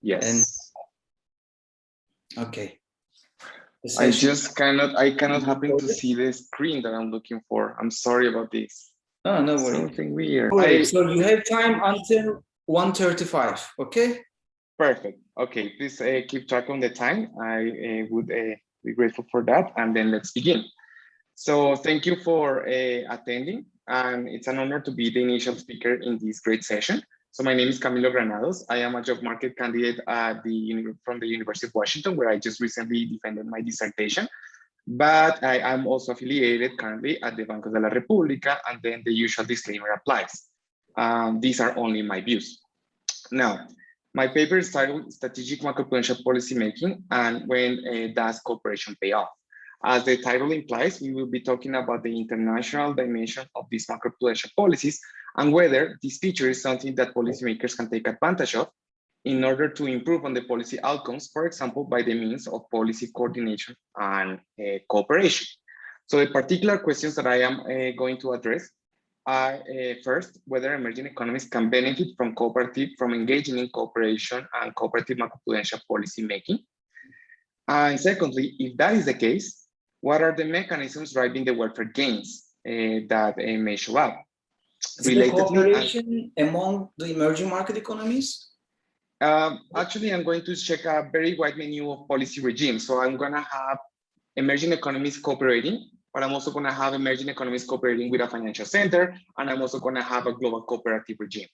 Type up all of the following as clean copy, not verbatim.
Yes. Okay. I cannot happen to see the screen that I'm looking for. I'm sorry about this. Oh, no worries. Something weird. So you have time until 1:35, okay? Perfect. Okay, please keep track on the time. I would be grateful for that. And then let's begin. So thank you for attending. And it's an honor to be the initial speaker in this great session. So my name is Camilo Granados. I am a job market candidate at from the University of Washington, where I just recently defended my dissertation. But I am also affiliated currently at the Banco de la República, and then the usual disclaimer applies. These are only my views. Now, my paper is titled Strategic Macroprudential Policy Making and When Does Cooperation Pay Off? As the title implies, we will be talking about the international dimension of these macroprudential policies and whether this feature is something that policymakers can take advantage of in order to improve on the policy outcomes, for example, by the means of policy coordination and cooperation. So the particular questions that I am going to address are first, whether emerging economies can benefit from engaging in cooperation and cooperative macroprudential policy making. And secondly, if that is the case, what are the mechanisms driving the welfare gains that may show up? The cooperation among the emerging market economies? Actually, I'm going to check a very wide menu of policy regimes. So I'm going to have emerging economies cooperating, but I'm also going to have emerging economies cooperating with a financial center, and I'm also going to have a global cooperative regime.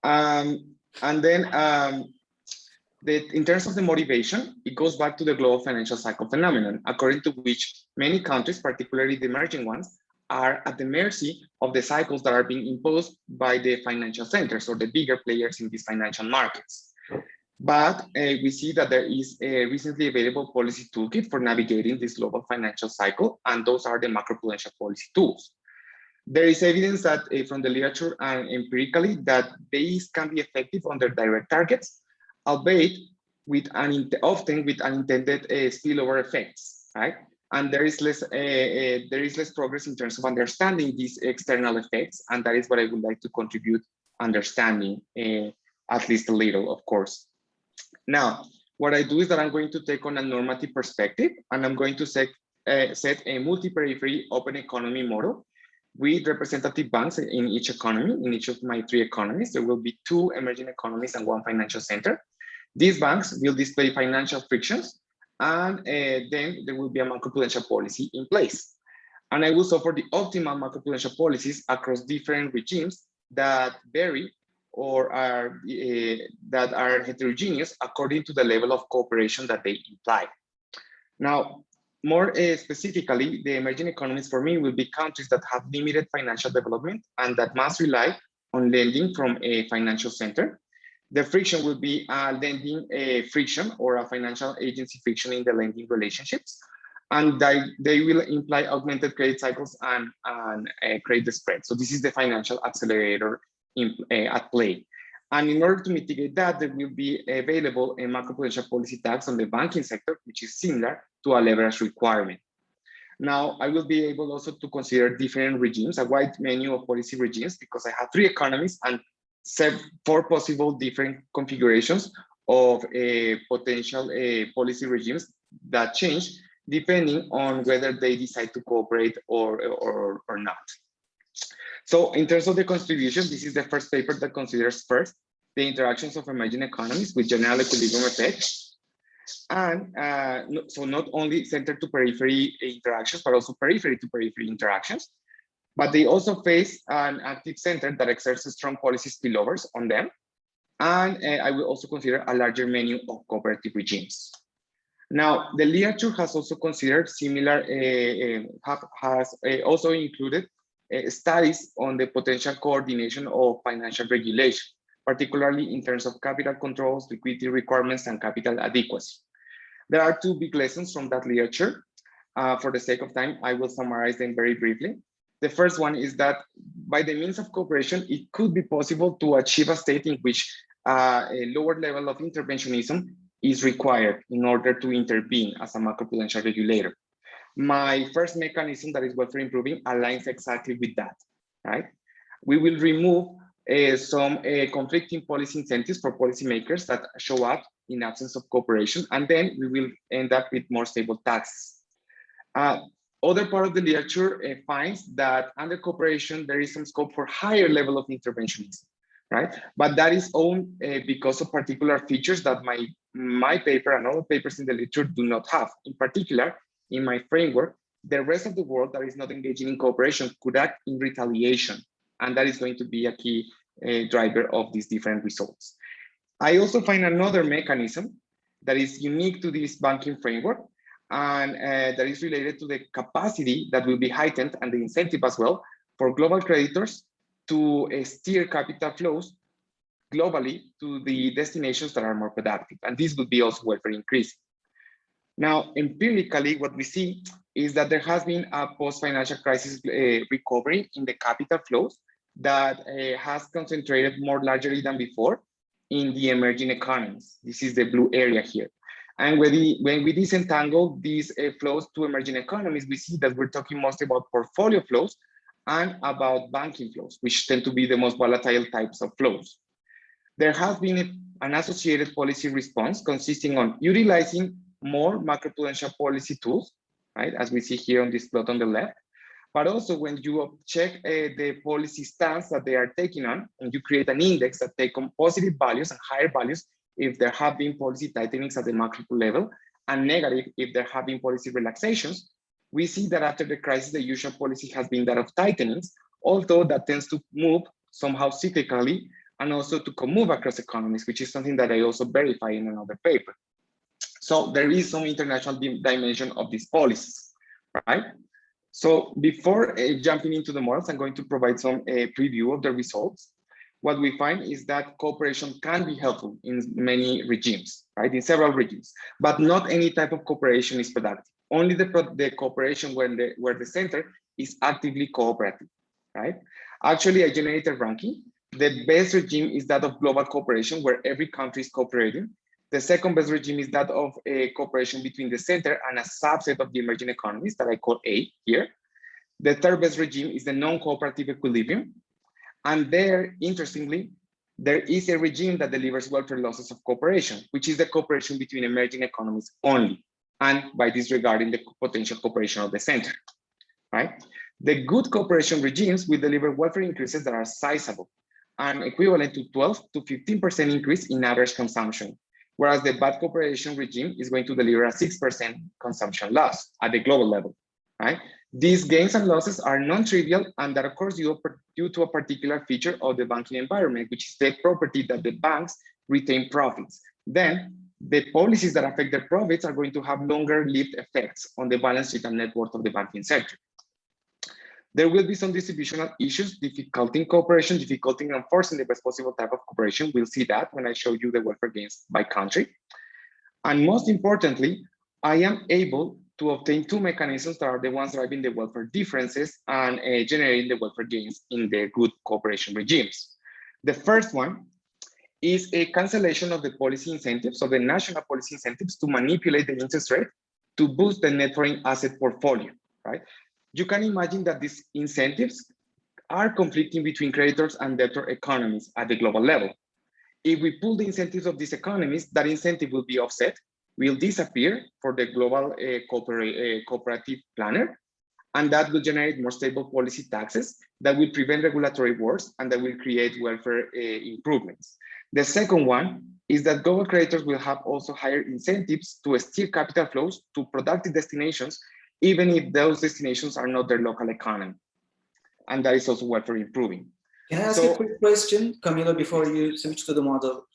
And then in terms of the motivation, it goes back to the global financial cycle phenomenon, according to which many countries, particularly the emerging ones, are at the mercy of the cycles that are being imposed by the financial centers or the bigger players in these financial markets. But we see that there is a recently available policy toolkit for navigating this global financial cycle, and those are the macroprudential policy tools. There is evidence that from the literature and empirically that these can be effective on their direct targets, albeit with often with unintended spillover effects, right? And there is less progress in terms of understanding these external effects, and that is what I would like to contribute understanding, at least a little, of course. Now, what I do is that I'm going to take on a normative perspective, and I'm going to set a multi-periphery open economy model with representative banks in each economy. In each of my 3 economies, there will be 2 emerging economies and 1 financial center. These banks will display financial frictions, and then there will be a macroprudential policy in place. And I will offer the optimal macroprudential policies across different regimes that vary or are that are heterogeneous according to the level of cooperation that they imply. Now, more specifically, the emerging economies for me will be countries that have limited financial development and that must rely on lending from a financial center. The friction will be a lending friction or a financial agency friction in the lending relationships. And they will imply augmented credit cycles and credit spread. So this is the financial accelerator at play. And in order to mitigate that, there will be available a macroprudential policy tax on the banking sector, which is similar to a leverage requirement. Now, I will be able also to consider different regimes, a wide menu of policy regimes, because I have 3 economies and 4 possible different configurations of potential policy regimes that change depending on whether they decide to cooperate or not. So in terms of the contribution, this is the first paper that considers first the interactions of emerging economies with general equilibrium effects. And so not only center to periphery interactions, but also periphery to periphery interactions. But they also face an active center that exerts strong policy spillovers on them. And I will also consider a larger menu of cooperative regimes. Now, the literature has also considered similar, has also included studies on the potential coordination of financial regulation, particularly in terms of capital controls, liquidity requirements, and capital adequacy. There are 2 big lessons from that literature. For the sake of time, I will summarize them very briefly. The first one is that by the means of cooperation, it could be possible to achieve a state in which a lower level of interventionism is required in order to intervene as a macroprudential regulator. My first mechanism that is welfare improving aligns exactly with that, right? We will remove some conflicting policy incentives for policymakers that show up in absence of cooperation, and then we will end up with more stable taxes. Other part of the literature finds that under cooperation, there is some scope for higher level of interventionism, right? But that is only because of particular features that my paper and other papers in the literature do not have. In particular, in my framework, the rest of the world that is not engaging in cooperation could act in retaliation. And that is going to be a key driver of these different results. I also find another mechanism that is unique to this banking framework, and that is related to the capacity that will be heightened and the incentive as well for global creditors to steer capital flows globally to the destinations that are more productive. And this would be also welfare increase. Now, empirically, what we see is that there has been a post-financial crisis recovery in the capital flows that has concentrated more largely than before in the emerging economies. This is the blue area here. And when we disentangle these flows to emerging economies, we see that we're talking mostly about portfolio flows and about banking flows, which tend to be the most volatile types of flows. There has been an associated policy response consisting on utilizing more macroprudential policy tools, right, as we see here on this plot on the left. But also when you check the policy stance that they are taking on, and you create an index that take on positive values and higher values if there have been policy tightenings at the macro level, and negative if there have been policy relaxations, we see that after the crisis, the usual policy has been that of tightenings, although that tends to move somehow cyclically and also to move across economies, which is something that I also verify in another paper. So there is some international dimension of these policies, right? So before jumping into the models, I'm going to provide some preview of the results. What we find is that cooperation can be helpful in many regimes, right? In several regimes, but not any type of cooperation is productive. Only the cooperation where the center is actively cooperative, right? Actually, I generated a ranking. The best regime is that of global cooperation, where every country is cooperating. The second best regime is that of a cooperation between the center and a subset of the emerging economies that I call A here. The third best regime is the non-cooperative equilibrium. And there, interestingly, there is a regime that delivers welfare losses of cooperation, which is the cooperation between emerging economies only, and by disregarding the potential cooperation of the center, right? The good cooperation regimes will deliver welfare increases that are sizable and equivalent to 12 to 15% increase in average consumption, whereas the bad cooperation regime is going to deliver a 6% consumption loss at the global level, right? These gains and losses are non-trivial, and that occurs due to a particular feature of the banking environment, which is the property that the banks retain profits. Then the policies that affect their profits are going to have longer-lived effects on the balance sheet and net worth of the banking sector. There will be some distributional issues, difficulty in cooperation, difficulty in enforcing the best possible type of cooperation. We'll see that when I show you the welfare gains by country. And most importantly, I am able to obtain two mechanisms that are the ones driving the welfare differences and generating the welfare gains in the good cooperation regimes. The first one is a cancellation of the policy incentives, so the national policy incentives to manipulate the interest rate to boost the net foreign asset portfolio, right? You can imagine that these incentives are conflicting between creditors and debtor economies at the global level. If we pull the incentives of these economies, that incentive will be offset, will disappear for the global cooperative planner, and that will generate more stable policy taxes that will prevent regulatory wars and that will create welfare improvements. The second one is that global creditors will have also higher incentives to steer capital flows to productive destinations, even if those destinations are not their local economy. And that is also welfare improving. Can I ask a quick question, Camilo, before you switch to the model?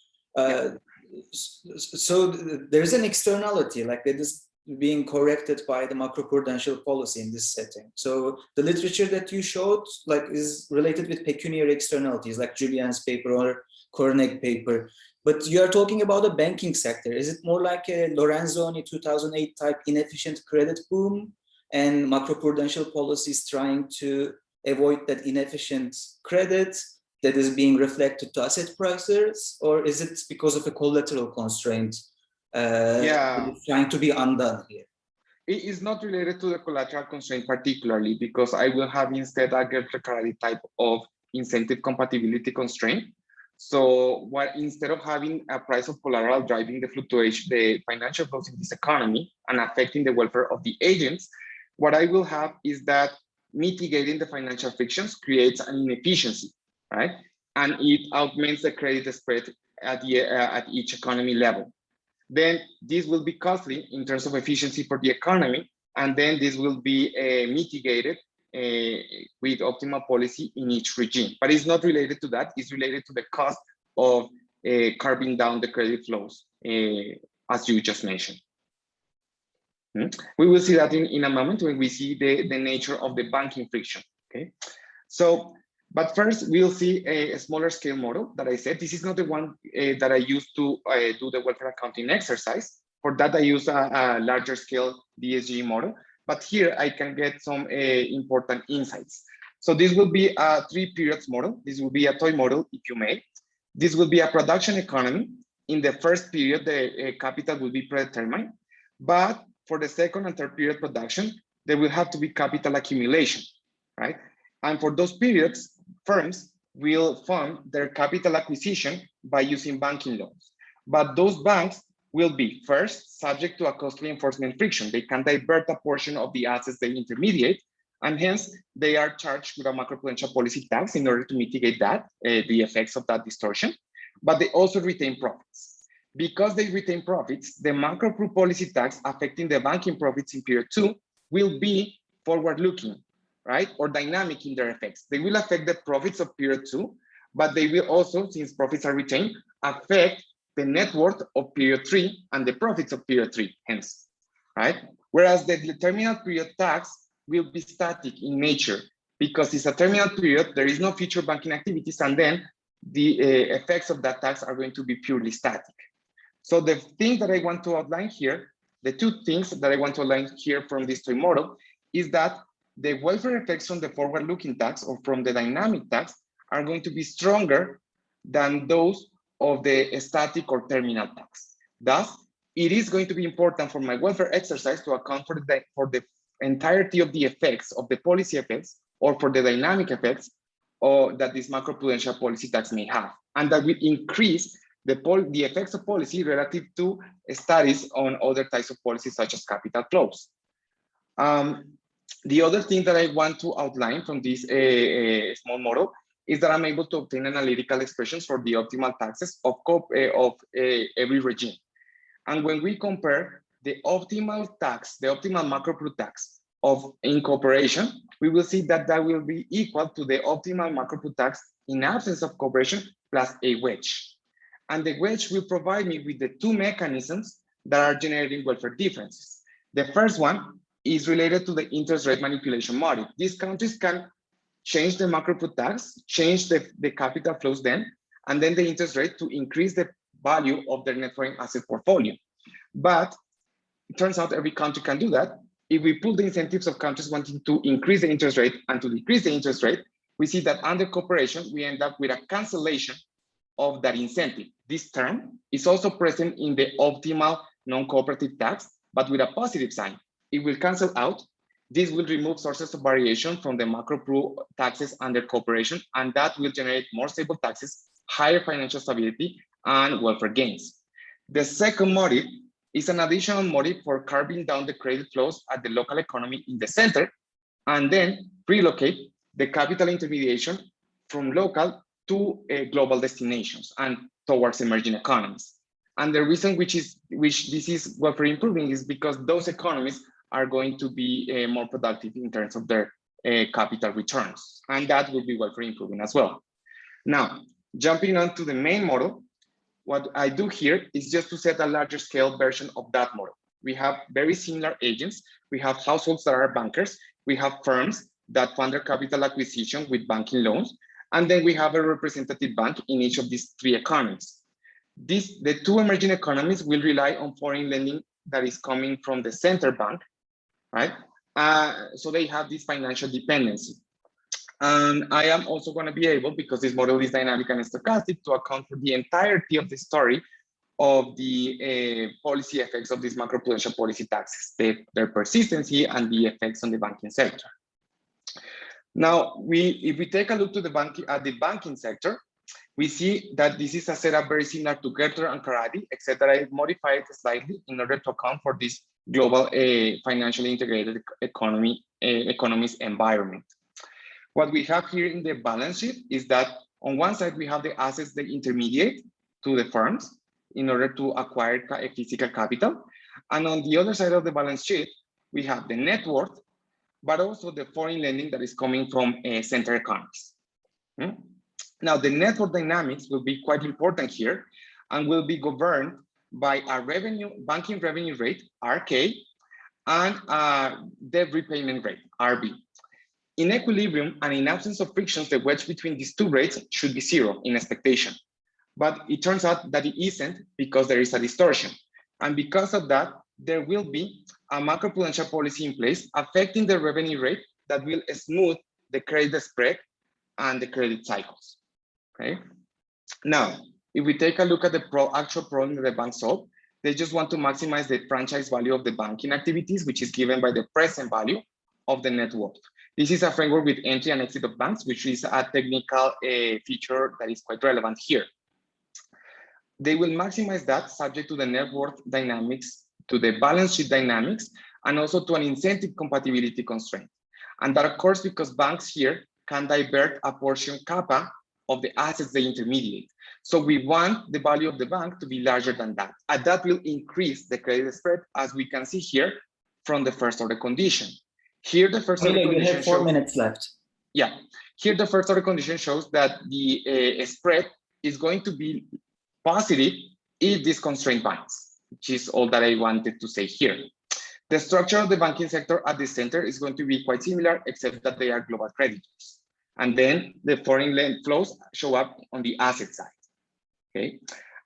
So there's an externality, like that is being corrected by the macroprudential policy in this setting. So the literature that you showed like is related with pecuniary externalities, like Julian's paper or Kornek paper. But you are talking about the banking sector. Is it more like a Lorenzoni 2008 type inefficient credit boom and macroprudential policies trying to avoid that inefficient credit that is being reflected to asset prices, or is it because of a collateral constraint trying to be undone here? It is not related to the collateral constraint particularly, because I will have instead a Gertrude type of incentive compatibility constraint. So what, instead of having a price of collateral driving the fluctuation, the financial flows in this economy and affecting the welfare of the agents, what I will have is that mitigating the financial frictions creates an inefficiency, right? And it augments the credit spread at each economy level. Then this will be costly in terms of efficiency for the economy, and then this will be mitigated with optimal policy in each regime. But it's not related to that, it's related to the cost of carving down the credit flows, as you just mentioned. We will see that in a moment when we see the nature of the banking friction, okay? So, but first we'll see a smaller scale model that I said. This is not the one that I used to do the welfare accounting exercise. For that, I use a larger scale DSG model, but here I can get some important insights. So this will be a 3 periods model. This will be a toy model, if you may. This will be a production economy. In the first period, the capital will be predetermined, but for the second and third period production, there will have to be capital accumulation, right? And for those periods, firms will fund their capital acquisition by using banking loans. But those banks will be first subject to a costly enforcement friction. They can divert a portion of the assets they intermediate, and hence they are charged with a macroprudential policy tax in order to mitigate that, the effects of that distortion. But they also retain profits. Because they retain profits, the macro policy tax affecting the banking profits in period 2 will be forward-looking, right? Or dynamic in their effects. They will affect the profits of period 2, but they will also, since profits are retained, affect the net worth of period 3 and the profits of period 3, hence, right? Whereas the terminal period tax will be static in nature because it's a terminal period, there is no future banking activities, and then the effects of that tax are going to be purely static. So the thing that I want to outline here, the 2 things that I want to outline here from this toy model is that the welfare effects from the forward-looking tax or from the dynamic tax are going to be stronger than those of the static or terminal tax. Thus, it is going to be important for my welfare exercise to account for the entirety of the effects of the policy effects or for the dynamic effects that this macroprudential policy tax may have, and that will increase the effects of policy relative to studies on other types of policies such as capital flows. The other thing that I want to outline from this small model is that I'm able to obtain analytical expressions for the optimal taxes of every regime. And when we compare the optimal tax, the optimal macropru tax of incorporation, we will see that that will be equal to the optimal macropru tax in absence of cooperation plus a wedge. And the wedge will provide me with the 2 mechanisms that are generating welfare differences. The first one is related to the interest rate manipulation model. These countries can change the macropru tax, change the capital flows then, and then the interest rate to increase the value of their net foreign asset portfolio. But it turns out every country can do that. If we pull the incentives of countries wanting to increase the interest rate and to decrease the interest rate, we see that under cooperation, we end up with a cancellation of that incentive. This term is also present in the optimal non-cooperative tax, but with a positive sign. It will cancel out. This will remove sources of variation from the macro-pro taxes under cooperation, and that will generate more stable taxes, higher financial stability, and welfare gains. The second motive is an additional motive for carving down the credit flows at the local economy in the center, and then relocate the capital intermediation from local to global destinations and towards emerging economies. And the reason which this is welfare improving is because those economies are going to be more productive in terms of their capital returns. And that will be welfare improving as well. Now, jumping on to the main model, what I do here is just to set a larger scale version of that model. We have very similar agents. We have households that are bankers. We have firms that fund their capital acquisition with banking loans. And then we have a representative bank in each of these 3 economies. The 2 emerging economies will rely on foreign lending that is coming from the center bank, right? So they have this financial dependency. And I am also going to be able, because this model is dynamic and stochastic, to account for the entirety of the story of the policy effects of these macroprudential policy taxes, their persistency and the effects on the banking sector. Now, if we take a look to at the banking sector, we see that this is a setup very similar to Gertrude and Karate, except that I modified it slightly in order to account for this global financially integrated economies environment. What we have here in the balance sheet is that on one side, we have the assets they intermediate to the firms in order to acquire physical capital. And on the other side of the balance sheet, we have the net worth, but also the foreign lending that is coming from center economies. Now, the network dynamics will be quite important here and will be governed by a banking revenue rate, RK, and debt repayment rate, RB. In equilibrium and in absence of frictions, the wedge between these two rates should be zero in expectation. But it turns out that it isn't because there is a distortion. And because of that, there will be a macroprudential policy in place affecting the revenue rate that will smooth the credit spread and the credit cycles. Okay. Now, if we take a look at the actual problem that the bank solved, they just want to maximize the franchise value of the banking activities, which is given by the present value of the net worth. This is a framework with entry and exit of banks, which is a technical feature that is quite relevant here. They will maximize that subject to the net worth dynamics, to the balance sheet dynamics, and also to an incentive compatibility constraint. And that, of course, because banks here can divert a portion kappa of the assets they intermediate. So we want the value of the bank to be larger than that. And that will increase the credit spread, as we can see here from the first order condition. Here, the first order condition we have 4 minutes left. Yeah, here the first order condition shows that the spread is going to be positive if this constraint binds, which is all that I wanted to say here. The structure of the banking sector at the center is going to be quite similar, except that they are global creditors. And then the foreign lend flows show up on the asset side. Okay,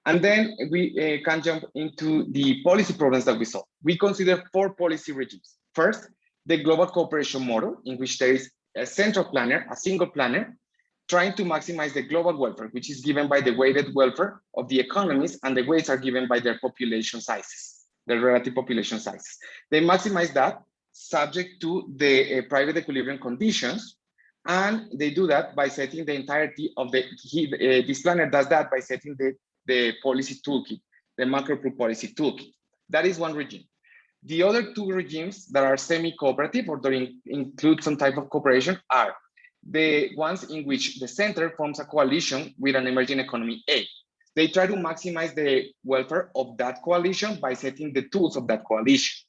and then we can jump into the policy problems that we solve. We consider 4 policy regimes. First, the global cooperation model, in which there is a central planner, a single planner, trying to maximize the global welfare, which is given by the weighted welfare of the economies, and the weights are given by their population sizes, the relative population sizes. They maximize that subject to the private equilibrium conditions, and they do that by setting the entirety of this planner does that by setting the policy toolkit, the Macroprudential policy toolkit. That is one regime. The other 2 regimes that are semi-cooperative or that include some type of cooperation are the ones in which the center forms a coalition with an emerging economy A. They try to maximize the welfare of that coalition by setting the tools of that coalition.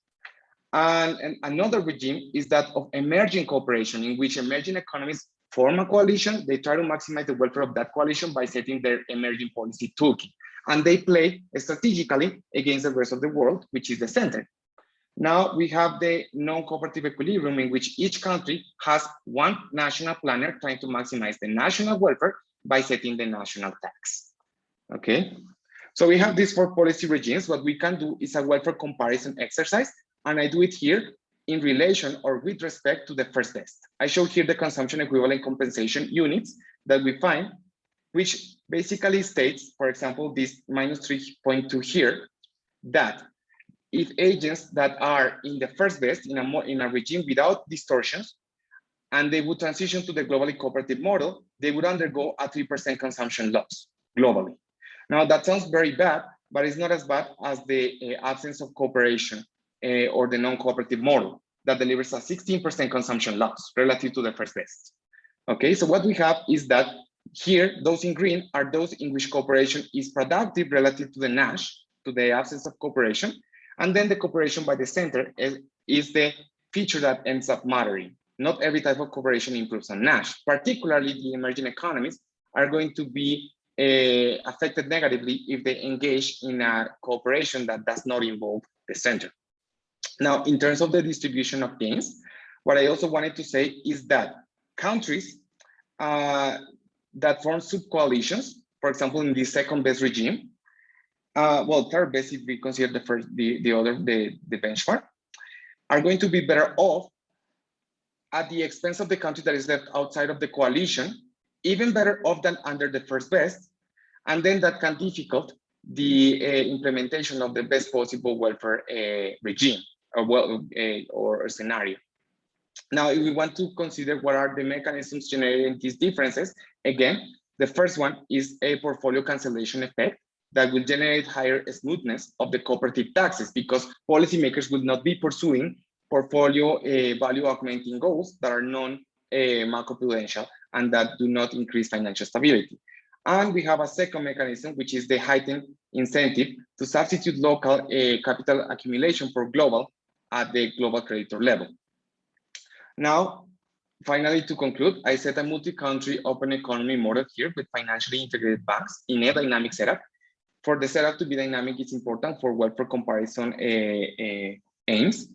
And another regime is that of emerging cooperation, in which emerging economies form a coalition. They try to maximize the welfare of that coalition by setting their emerging policy toolkit. And they play strategically against the rest of the world, which is the center. Now we have the non-cooperative equilibrium, in which each country has one national planner trying to maximize the national welfare by setting the national tax. Okay, so we have these 4 policy regimes. What we can do is a welfare comparison exercise, and I do it here in relation or with respect to the first best. I show here the consumption equivalent compensation units that we find, which basically states, for example, this -3.2 here, that if agents that are in the first best in a regime without distortions, and they would transition to the globally cooperative model, they would undergo a 3% consumption loss globally. Now that sounds very bad, but it's not as bad as the absence of cooperation or the non-cooperative model that delivers a 16% consumption loss relative to the first best. Okay, so what we have is that here, those in green are those in which cooperation is productive relative to the NASH, to the absence of cooperation. And then the cooperation by the center is the feature that ends up mattering. Not every type of cooperation improves on NASH. Particularly the emerging economies are going to be affected negatively if they engage in a cooperation that does not involve the center. Now, in terms of the distribution of gains, what I also wanted to say is that countries that form sub-coalitions, for example, in the second best regime, well, third best if we consider the benchmark, are going to be better off at the expense of the country that is left outside of the coalition, even better off than under the first best, and then that can difficult the implementation of the best possible welfare regime or scenario. Now, if we want to consider what are the mechanisms generating these differences, again, the first one is a portfolio cancellation effect that will generate higher smoothness of the cooperative taxes because policymakers will not be pursuing portfolio value augmenting goals that are non-macroprudential and that do not increase financial stability. And we have a second mechanism, which is the heightened incentive to substitute local capital accumulation for global at the global creditor level. Now, finally, to conclude, I set a multi-country open economy model here with financially integrated banks in a dynamic setup. For the setup to be dynamic, it's important for welfare comparison aims.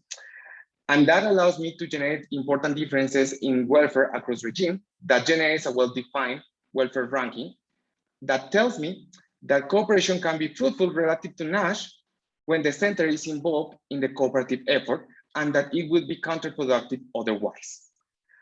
And that allows me to generate important differences in welfare across regime that generates a well-defined welfare ranking that tells me that cooperation can be fruitful relative to Nash when the center is involved in the cooperative effort and that it would be counterproductive otherwise.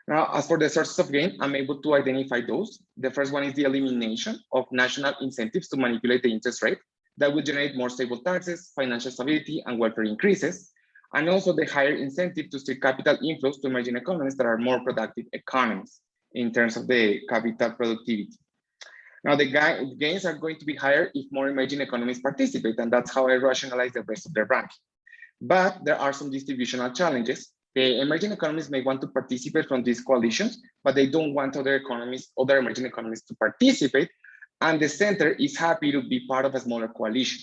Now, as for the sources of gain, I'm able to identify those. The first one is the elimination of national incentives to manipulate the interest rate that would generate more stable taxes, financial stability, and welfare increases. And also the higher incentive to steer capital inflows to emerging economies that are more productive economies in terms of the capital productivity. Now, the gains are going to be higher if more emerging economies participate, and that's how I rationalize the rest of the ranking. But there are some distributional challenges. The emerging economies may want to participate from these coalitions, but they don't want other emerging economies to participate, and the center is happy to be part of a smaller coalition.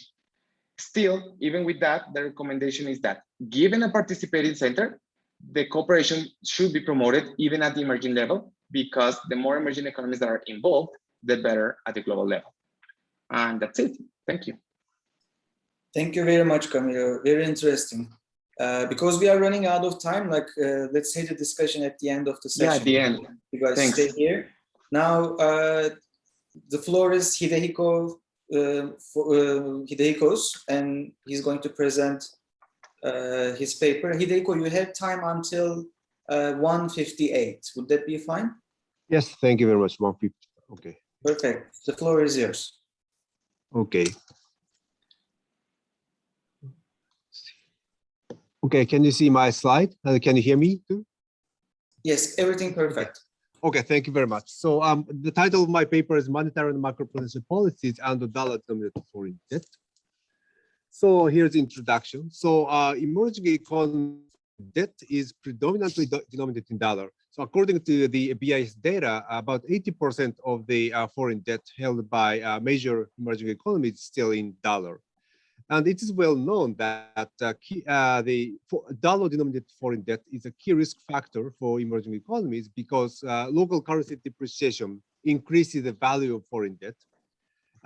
Still, even with that, the recommendation is that given a participating center, the cooperation should be promoted even at the emerging level, because the more emerging economies that are involved, the better at the global level. And that's it. Thank you. Thank you very much, Camilo. Very interesting. Because we are running out of time, like let's say the discussion at the end of the session. Yeah, at the end. You guys Thanks. stay here. Now, the floor is Hidehiko's, and he's going to present his paper. Hidehiko, you have time until 1:58. Would that be fine? Yes, thank you very much. 1:50. Okay. Perfect. The floor is yours. Okay. Okay, can you see my slide? Can you hear me too? Yes, everything perfect. Okay, thank you very much. So the title of my paper is Monetary and Macroprudential Policies and the Dollar-Denominated Foreign Debt. So here's the introduction. So emerging economy debt is predominantly denominated in dollar. So according to the BIS data, about 80% of the foreign debt held by major emerging economies is still in dollar. And it is well known that the dollar-denominated foreign debt is a key risk factor for emerging economies because local currency depreciation increases the value of foreign debt.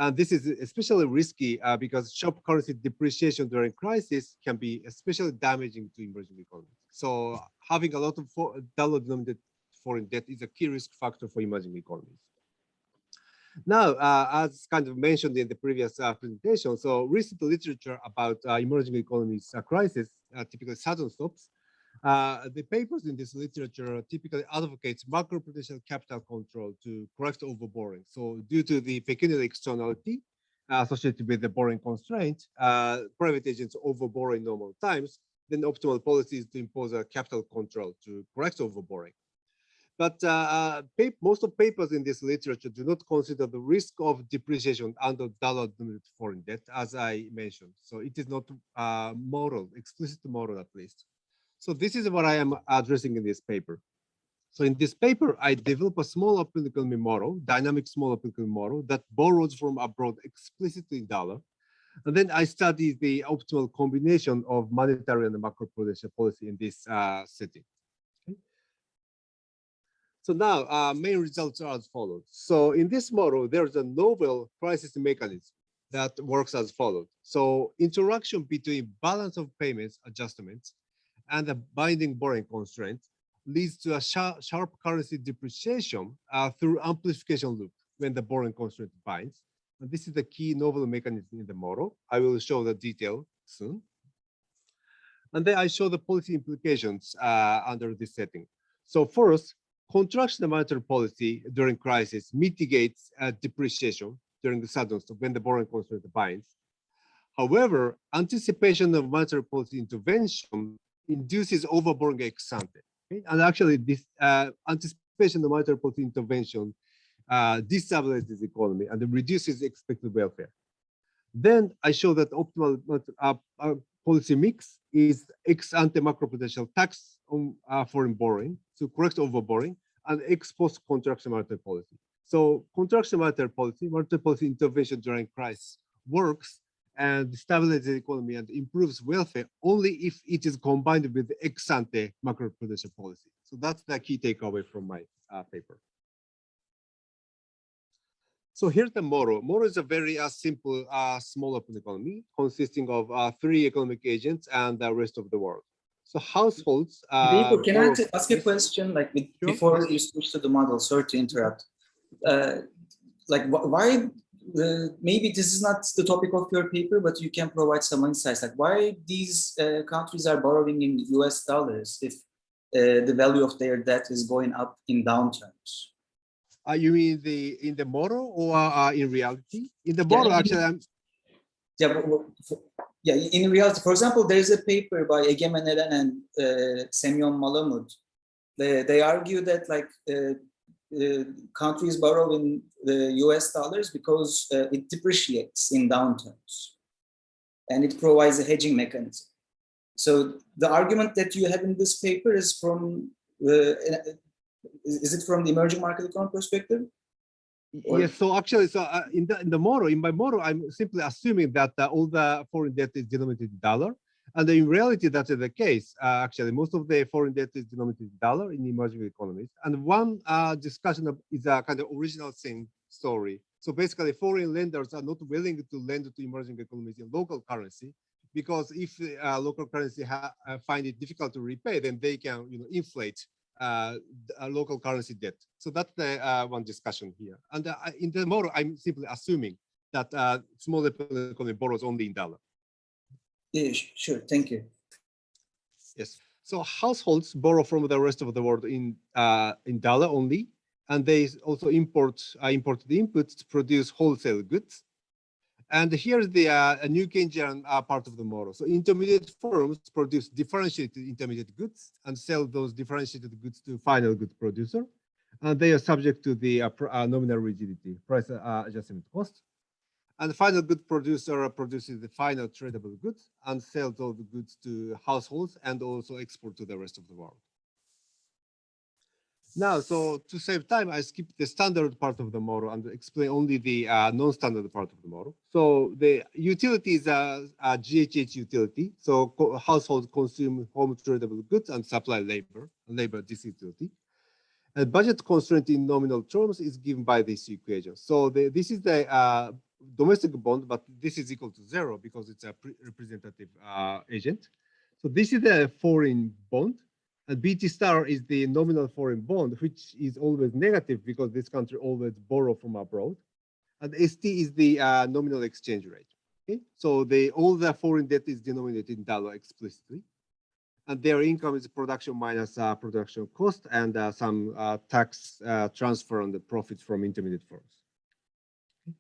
And this is especially risky because sharp currency depreciation during crisis can be especially damaging to emerging economies. So having a lot of dollar-denominated foreign debt is a key risk factor for emerging economies. Now, as kind of mentioned in the previous presentation, so recent literature about emerging economies crisis, typically sudden stops, the papers in this literature typically advocates macroprudential capital control to correct overborrowing. So due to the pecuniary externality associated with the borrowing constraint, private agents overborrow in normal times, then the optimal policy is to impose a capital control to correct overborrowing. But most of papers in this literature do not consider the risk of depreciation under dollar-denominated foreign debt, as I mentioned. So it is not moral, explicit moral at least. So this is what I am addressing in this paper. So in this paper, I develop a small open economy model, dynamic small open economy model that borrows from abroad explicitly in dollar. And then I study the optimal combination of monetary and macroprudential policy in this setting. So now, main results are as follows. So in this model, there's a novel crisis mechanism that works as follows. So interaction between balance of payments adjustments and the binding borrowing constraint leads to a sharp currency depreciation through amplification loop when the borrowing constraint binds. And this is the key novel mechanism in the model. I will show the detail soon. And then I show the policy implications under this setting. So first, contraction of monetary policy during crisis mitigates depreciation during the sudden stop when the borrowing constraint binds. However, anticipation of monetary policy intervention induces overborrowing ex ante. Okay? And actually, this anticipation of monetary policy intervention destabilizes the economy and reduces expected welfare. Then I show that optimal policy mix is ex ante macroprudential tax on foreign borrowing to correct overborrowing, and ex post contraction monetary policy. So contraction monetary policy intervention during crisis works and stabilizes the economy and improves welfare only if it is combined with ex ante macroprudential policy. So that's the key takeaway from my paper. So here's the model. Model is a very simple, small open economy consisting of 3 economic agents and the rest of the world. So households. Can I ask a question? Like before you switch to the model, sorry to interrupt. Like why? Maybe this is not the topic of your paper, but you can provide some insights. Like why these countries are borrowing in US dollars if the value of their debt is going up in downturns? You mean in the model or in reality? In the model, actually, in reality. For example, there is a paper by Egemen Eren and Semyon Malamud. They argue that like countries borrow in the US dollars because it depreciates in downturns, and it provides a hedging mechanism. So the argument that you have in this paper is from is it from the emerging market economy perspective? Or? Yes. So actually, in my model, I'm simply assuming that all the foreign debt is denominated in dollar, and in reality, that is the case. Actually, most of the foreign debt is denominated in dollar in emerging economies. And one discussion is a kind of original story. So basically, foreign lenders are not willing to lend to emerging economies in local currency, because if local currency find it difficult to repay, then they can inflate local currency debt. So that's the one discussion here. And in the model, I'm simply assuming that small economy borrows only in dollar. Yeah, sure. Thank you. Yes. So households borrow from the rest of the world in dollar only, and they also import the inputs to produce wholesale goods. And here's the new Keynesian part of the model. So intermediate firms produce differentiated intermediate goods and sell those differentiated goods to final goods producer. And they are subject to the nominal rigidity, price adjustment cost. And the final good producer produces the final tradable goods and sells all the goods to households and also export to the rest of the world. Now, so to save time, I skipped the standard part of the model and explain only the non-standard part of the model. So the utility is a GHH utility. So households consume home tradable goods and supply labor this utility. And budget constraint in nominal terms is given by this equation. So this is the domestic bond, but this is equal to 0 because it's a representative agent. So this is the foreign bond. And BT star is the nominal foreign bond, which is always negative because this country always borrow from abroad. And ST is the nominal exchange rate. Okay, so all the foreign debt is denominated in dollar explicitly, and their income is production minus production cost and some tax transfer on the profits from intermediate firms. Okay.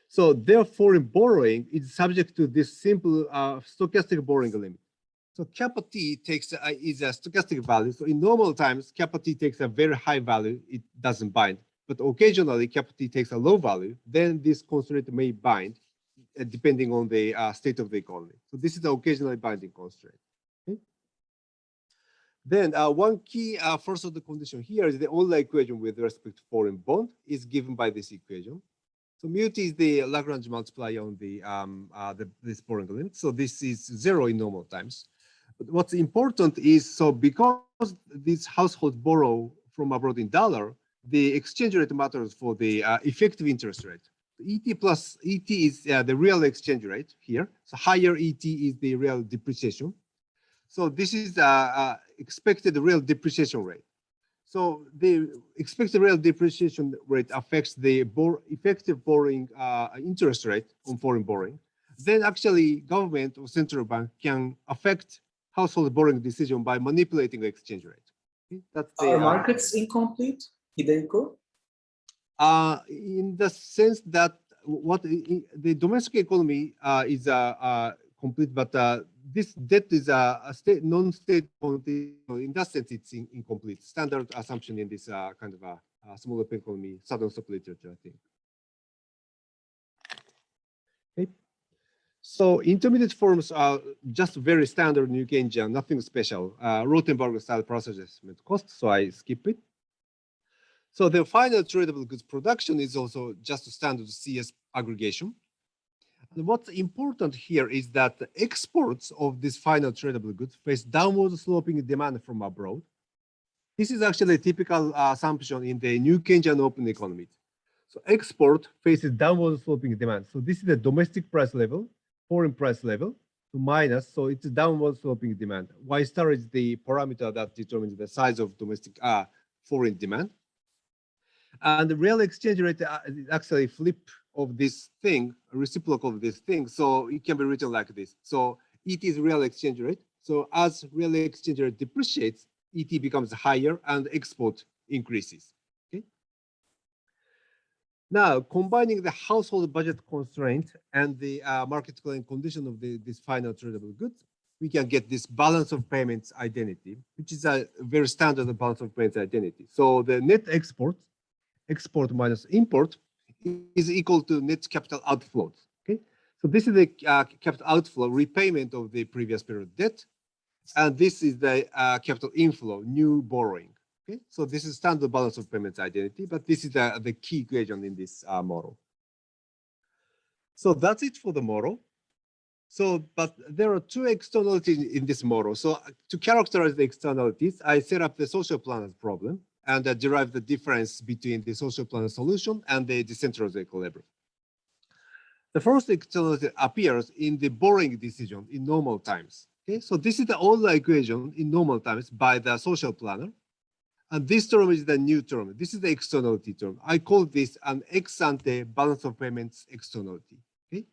So their foreign borrowing is subject to this simple stochastic borrowing limit. So kappa T is a stochastic value. So in normal times, kappa T takes a very high value, it doesn't bind. But occasionally, kappa T takes a low value, then this constraint may bind depending on the state of the economy. So this is the occasionally binding constraint. Okay? Then one key first order condition here is the Euler equation with respect to foreign bond is given by this equation. So mu T is the Lagrange multiplier on this borrowing limit. So this is 0 in normal times. But what's important is, so because these households borrow from abroad in dollar, the exchange rate matters for the effective interest rate. ET plus ET is the real exchange rate here. So higher ET is the real depreciation. So this is expected real depreciation rate. So the expected real depreciation rate affects the effective borrowing interest rate on foreign borrowing. Then actually government or central bank can affect household borrowing decision by manipulating the exchange rate. Okay? That's the, are markets incomplete, Hideko? In the sense that the domestic economy is complete, but this debt is a state, non-state quantity. In that sense, it's incomplete. Standard assumption in this kind of a small open economy, Southern stock literature, I think. Okay. So intermediate forms are just very standard New Keynesian, nothing special. Rotenberg style process estimate cost, so I skip it. So the final tradable goods production is also just a standard CS aggregation. And what's important here is that the exports of this final tradable goods face downward sloping demand from abroad. This is actually a typical assumption in the New Keynesian open economy. So export faces downward sloping demand. So this is the domestic price level, foreign price level, to minus. So it's a downward sloping demand. Y star is the parameter that determines the size of domestic foreign demand. And the real exchange rate is actually flip of this thing, reciprocal of this thing. So it can be written like this. So ET is real exchange rate. So as real exchange rate depreciates, ET becomes higher and export increases. Okay. Now, combining the household budget constraint and the market clearing condition of this final tradable goods, we can get this balance of payments identity, which is a very standard balance of payments identity. So the net export minus import is equal to net capital outflows. Okay, so this is the capital outflow repayment of the previous period debt, and this is the capital inflow, new borrowing. Okay, so this is standard balance of payments identity, but this is the key equation in this model. So that's it for the model. So, but there are two externalities in this model. So to characterize the externalities, I set up the social planner's problem and derive the difference between the social planner solution and the decentralized equilibrium. The first externality appears in the borrowing decision in normal times. Okay, so this is the old equation in normal times by the social planner. And this term is the new term. This is the externality term. I call this an ex-ante balance of payments externality. Okay,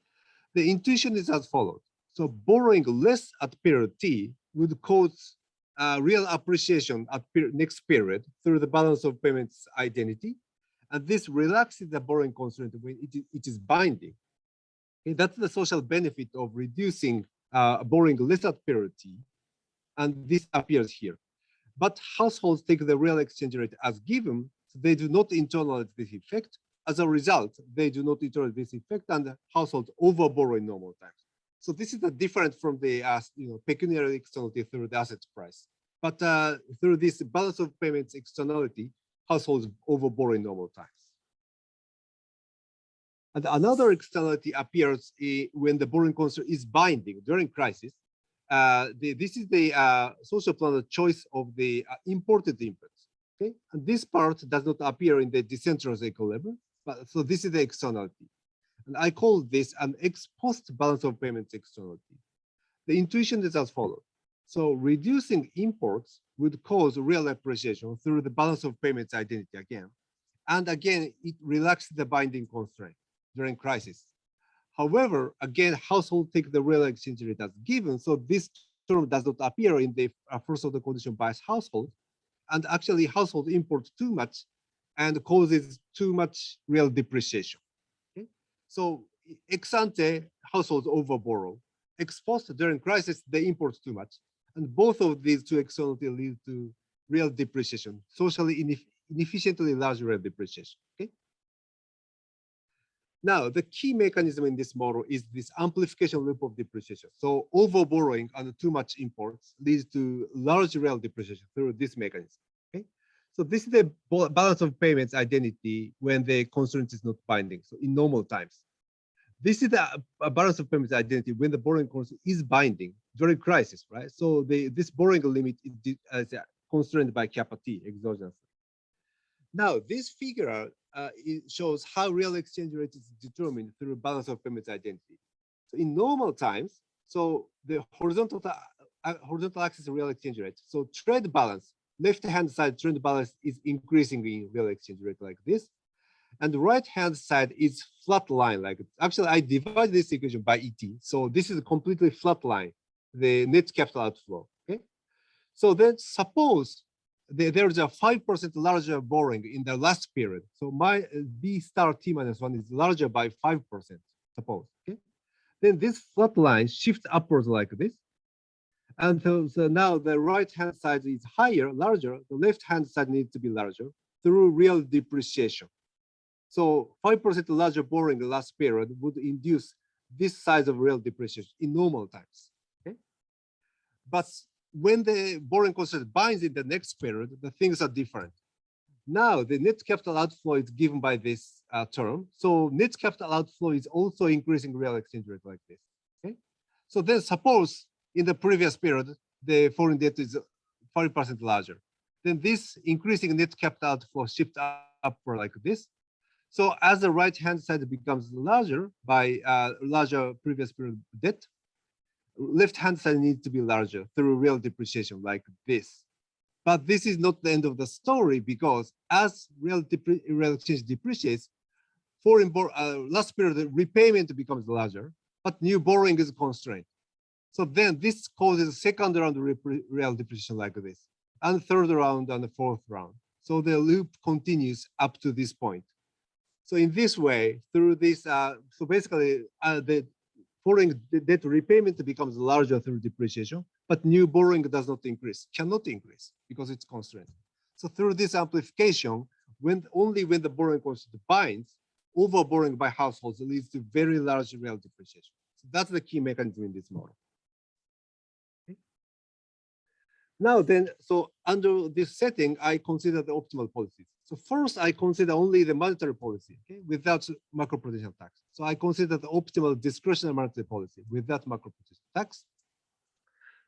the intuition is as follows. So borrowing less at period T would cause real appreciation at next period through the balance of payments identity. And this relaxes the borrowing constraint when it is binding. Okay, that's the social benefit of reducing borrowing less at period T. And this appears here. But households take the real exchange rate as given, so they do not internalize this effect. As a result, they do not internalize this effect, and households overborrow in normal times. So this is different from the pecuniary externality through the asset price. But through this balance of payments externality, households overborrow in normal times. And another externality appears when the borrowing constraint is binding during crisis. This is the social planner choice of the imported inputs. Okay, and this part does not appear in the decentralized equilibrium. But so this is the externality, and I call this an ex post balance of payments externality. The intuition is as follows. So reducing imports would cause real appreciation through the balance of payments identity again, and again it relaxes the binding constraint during crisis. However, again, households take the real exchange rate as given, so this term does not appear in the first order condition bias household, and actually households import too much and causes too much real depreciation. Okay? So ex ante, households overborrow. Ex post, during crisis, they import too much, and both of these two externalities lead to real depreciation, socially inefficiently large real depreciation. Okay. Now, the key mechanism in this model is this amplification loop of depreciation. So overborrowing and too much imports leads to large real depreciation through this mechanism. Okay, so this is the balance of payments identity when the constraint is not binding. So in normal times, this is the balance of payments identity when the borrowing constraint is binding during crisis, right? So this borrowing limit is constrained by kappa T exogenous. Now, this figure it shows how real exchange rate is determined through balance of payments identity. So in normal times, so the horizontal axis is real exchange rate. So trade balance, left-hand side trade balance is increasing in real exchange rate like this. And the right-hand side is flat line. Like actually, I divide this equation by ET. So this is a completely flat line, the net capital outflow. Okay. So then suppose there's a 5% larger borrowing in the last period. So my B star T minus 1 is larger by 5%, suppose. Okay. then this flat line shifts upwards like this. And so now the right-hand side is higher, larger. The left-hand side needs to be larger through real depreciation. So 5% larger borrowing last period would induce this size of real depreciation in normal times. Okay? But when the borrowing constraint binds in the next period, the things are different. Now the net capital outflow is given by this term. So net capital outflow is also increasing real exchange rate like this. Okay? So then suppose in the previous period, the foreign debt is 40% larger. Then this increasing net capital outflow shifts upward like this. So as the right-hand side becomes larger by larger previous period debt, left-hand side needs to be larger through real depreciation like this. But this is not the end of the story, because as real exchange depreciates, last period the repayment becomes larger, but new borrowing is constrained. So then this causes second round real depreciation like this, and third round and the fourth round. So the loop continues up to this point. So in this way, through this, so basically the foreign debt repayment becomes larger through depreciation, but new borrowing does not increase, cannot increase because it's constrained. So through this amplification, only when the borrowing constraint binds, over borrowing by households leads to very large real depreciation. So that's the key mechanism in this model. Now then, so under this setting, I consider the optimal policies. So first, I consider only the monetary policy, okay, without macroprudential tax. So I consider the optimal discretionary monetary policy without macroprudential tax.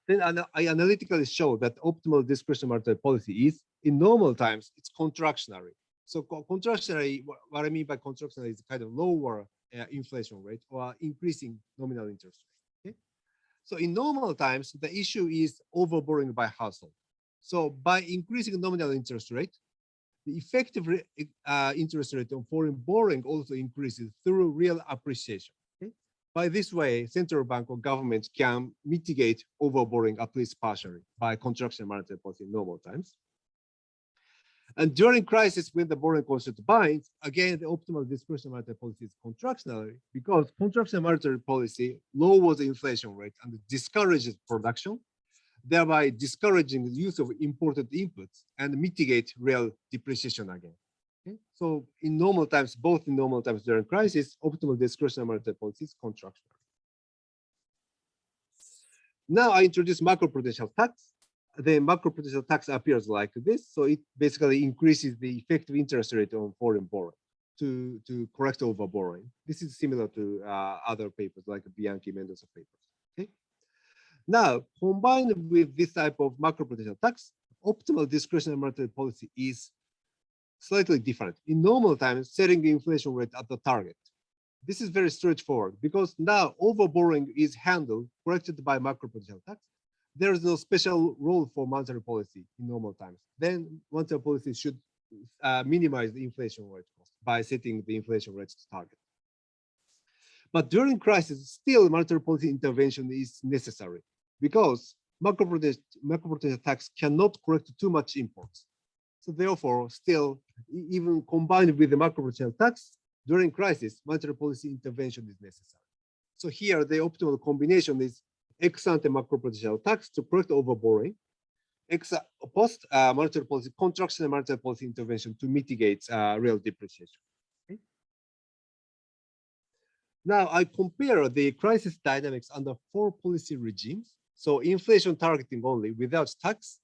Then I analytically show that optimal discretionary monetary policy is, in normal times, it's contractionary. So contractionary, what I mean by contractionary is kind of lower inflation rate or increasing nominal interest rate. Okay? So in normal times, the issue is overborrowing by household. So by increasing nominal interest rate, the effective interest rate on foreign borrowing also increases through real appreciation. Okay? By this way, central bank or government can mitigate overborrowing at least partially by contraction monetary policy in normal times. And during crisis, when the borrowing constraint binds, again, the optimal discretionary monetary policy is contractionary, because contractionary monetary policy lowers the inflation rate and discourages production, thereby discouraging the use of imported inputs and mitigate real depreciation again. Okay? So in normal times, both in normal times during crisis, optimal discretionary monetary policy is contractionary. Now I introduce macroprudential tax. The macroprudential tax appears like this. So it basically increases the effective interest rate on foreign borrowing to correct over borrowing. This is similar to other papers like Bianchi Mendoza papers. Okay. Now, combined with this type of macroprudential tax, optimal discretionary monetary policy is slightly different. In normal times, setting the inflation rate at the target. This is very straightforward because now overborrowing is handled, corrected by macroprudential tax. There is no special role for monetary policy in normal times. Then monetary policy should minimize the inflation rate cost by setting the inflation rate to target. But during crisis, still monetary policy intervention is necessary because macroprudential tax cannot correct too much imports. So therefore, still, even combined with the macroprudential tax, during crisis, monetary policy intervention is necessary. So here, the optimal combination is ex-ante macroprudential tax to correct overborrowing, post monetary policy, contraction and monetary policy intervention to mitigate real depreciation. Okay? Now I compare the crisis dynamics under 4 policy regimes. So inflation targeting only without tax,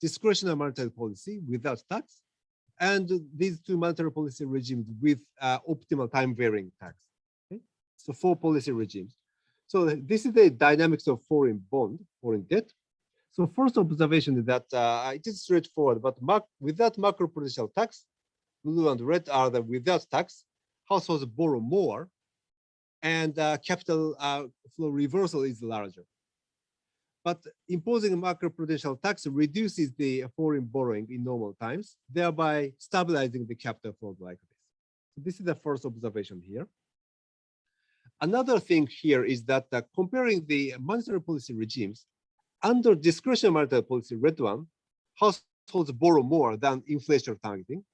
discretionary monetary policy without tax, and these 2 monetary policy regimes with optimal time varying tax. Okay? So 4 policy regimes. So this is the dynamics of foreign debt. So first observation is that it is straightforward, but without macroprudential tax, blue and red are the without tax, households borrow more, and capital flow reversal is larger. But imposing a macroprudential tax reduces the foreign borrowing in normal times, thereby stabilizing the capital flow like this. So this is the first observation here. Another thing here is that comparing the monetary policy regimes, under discretionary monetary policy, red one, households borrow more than inflation targeting,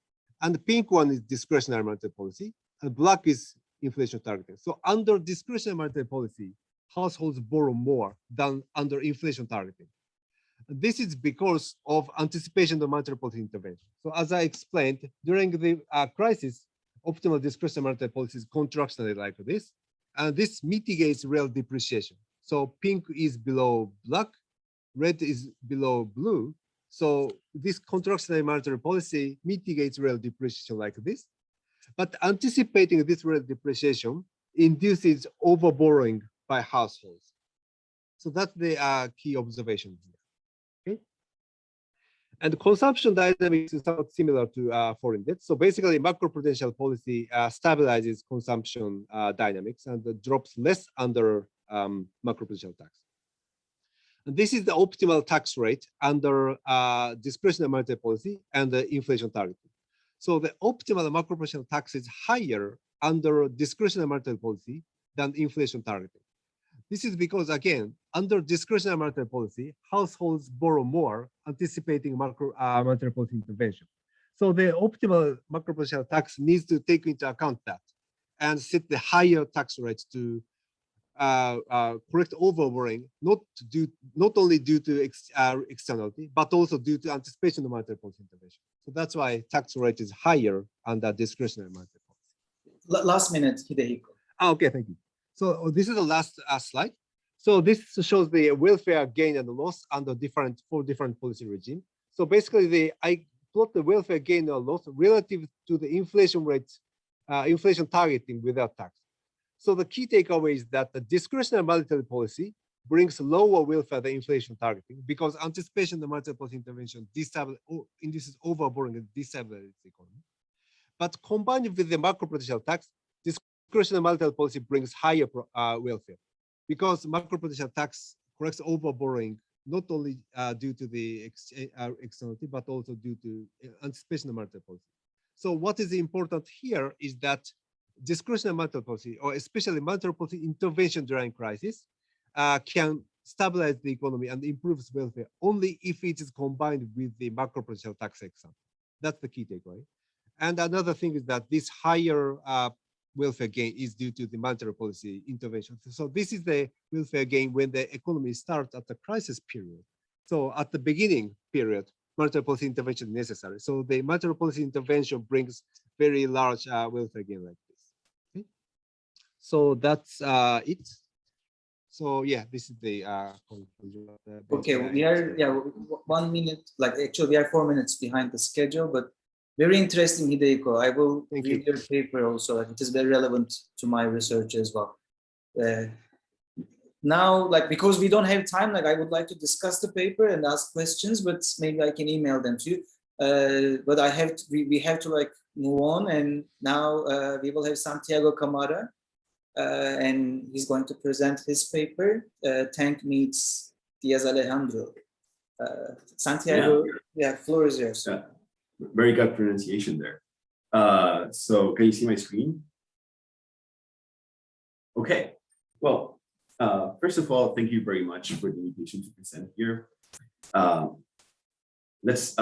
and the pink one is discretionary monetary policy, and black is inflation targeting. So under discretionary monetary policy, households borrow more than under inflation targeting. This is because of anticipation of monetary policy intervention. So as I explained, during the crisis, optimal discretionary monetary policy is contractionary like this, and this mitigates real depreciation. So pink is below black, red is below blue. So this contractionary monetary policy mitigates real depreciation like this. But anticipating this real depreciation induces overborrowing by households. So that's the key observation here. Okay. And consumption dynamics is somewhat similar to foreign debt. So basically, macroprudential policy stabilizes consumption dynamics and drops less under macroprudential tax. And this is the optimal tax rate under discretionary monetary policy and the inflation targeting. So the optimal macroprudential tax is higher under discretionary monetary policy than inflation targeting. This is because, again, under discretionary monetary policy, households borrow more, anticipating monetary policy intervention. So the optimal macroprudential tax needs to take into account that and set the higher tax rates to correct overborrowing, not only due to externality, but also due to anticipation of monetary policy intervention. So that's why tax rate is higher under discretionary monetary policy. Last minute, Hidehiko. Okay, thank you. So this is the last slide. So this shows the welfare gain and loss under four different policy regimes. So basically, I plot the welfare gain or loss relative to the inflation rate, inflation targeting without tax. So the key takeaway is that the discretionary monetary policy brings lower welfare than inflation targeting because anticipation of monetary policy intervention induces overborrowing and destabilizes the economy. But combined with the macroprudential tax, discretionary monetary policy brings higher welfare because macroprudential tax corrects overborrowing not only due to the externality, but also due to anticipation of monetary policy. So what is important here is that discretionary monetary policy, or especially monetary policy intervention during crisis, can stabilize the economy and improves welfare only if it is combined with the macroprudential tax example. That's the key takeaway. And another thing is that this higher welfare gain is due to the monetary policy intervention. So this is the welfare gain when the economy starts at the crisis period. So at the beginning period, monetary policy intervention is necessary. So the monetary policy intervention brings very large welfare gain like this. Okay? So that's it. So yeah, this is the conclusion. Okay, we are 1 minute, like actually we are 4 minutes behind the schedule, but very interesting, Hidehiko. I will read your paper also. Like, it is very relevant to my research as well. Now, like, because we don't have time, like I would like to discuss the paper and ask questions, but maybe I can email them to you. But I have to, we have to like move on, and now we will have Santiago Camara, and he's going to present his paper. Tank meets Diaz Alejandro. Santiago, yeah, floor is yours. Very good pronunciation there. So can you see my screen? Okay. Well, first of all, thank you very much for the invitation to present here. Let's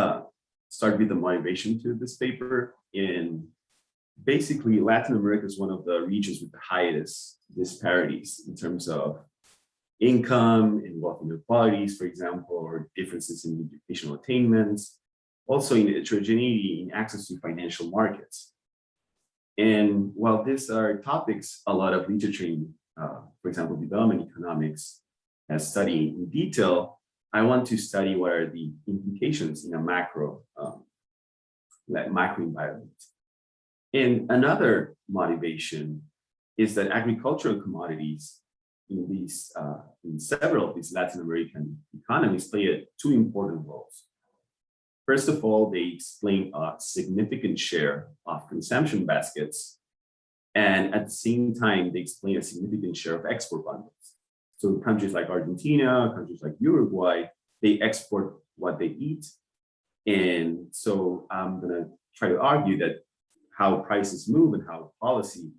start with the motivation to this paper. In basically, Latin America is one of the regions with the highest disparities in terms of income and wealth inequalities, for example, or differences in educational attainments. Also in heterogeneity in access to financial markets. And while these are topics a lot of literature in, for example, development economics has studied in detail, I want to study what are the implications in a macro environment. And another motivation is that agricultural commodities in these in several of these Latin American economies play two important roles. First of all, they explain a significant share of consumption baskets, and at the same time, they explain a significant share of export bundles. So countries like Argentina, countries like Uruguay, they export what they eat. And so I'm gonna try to argue that how prices move and how policy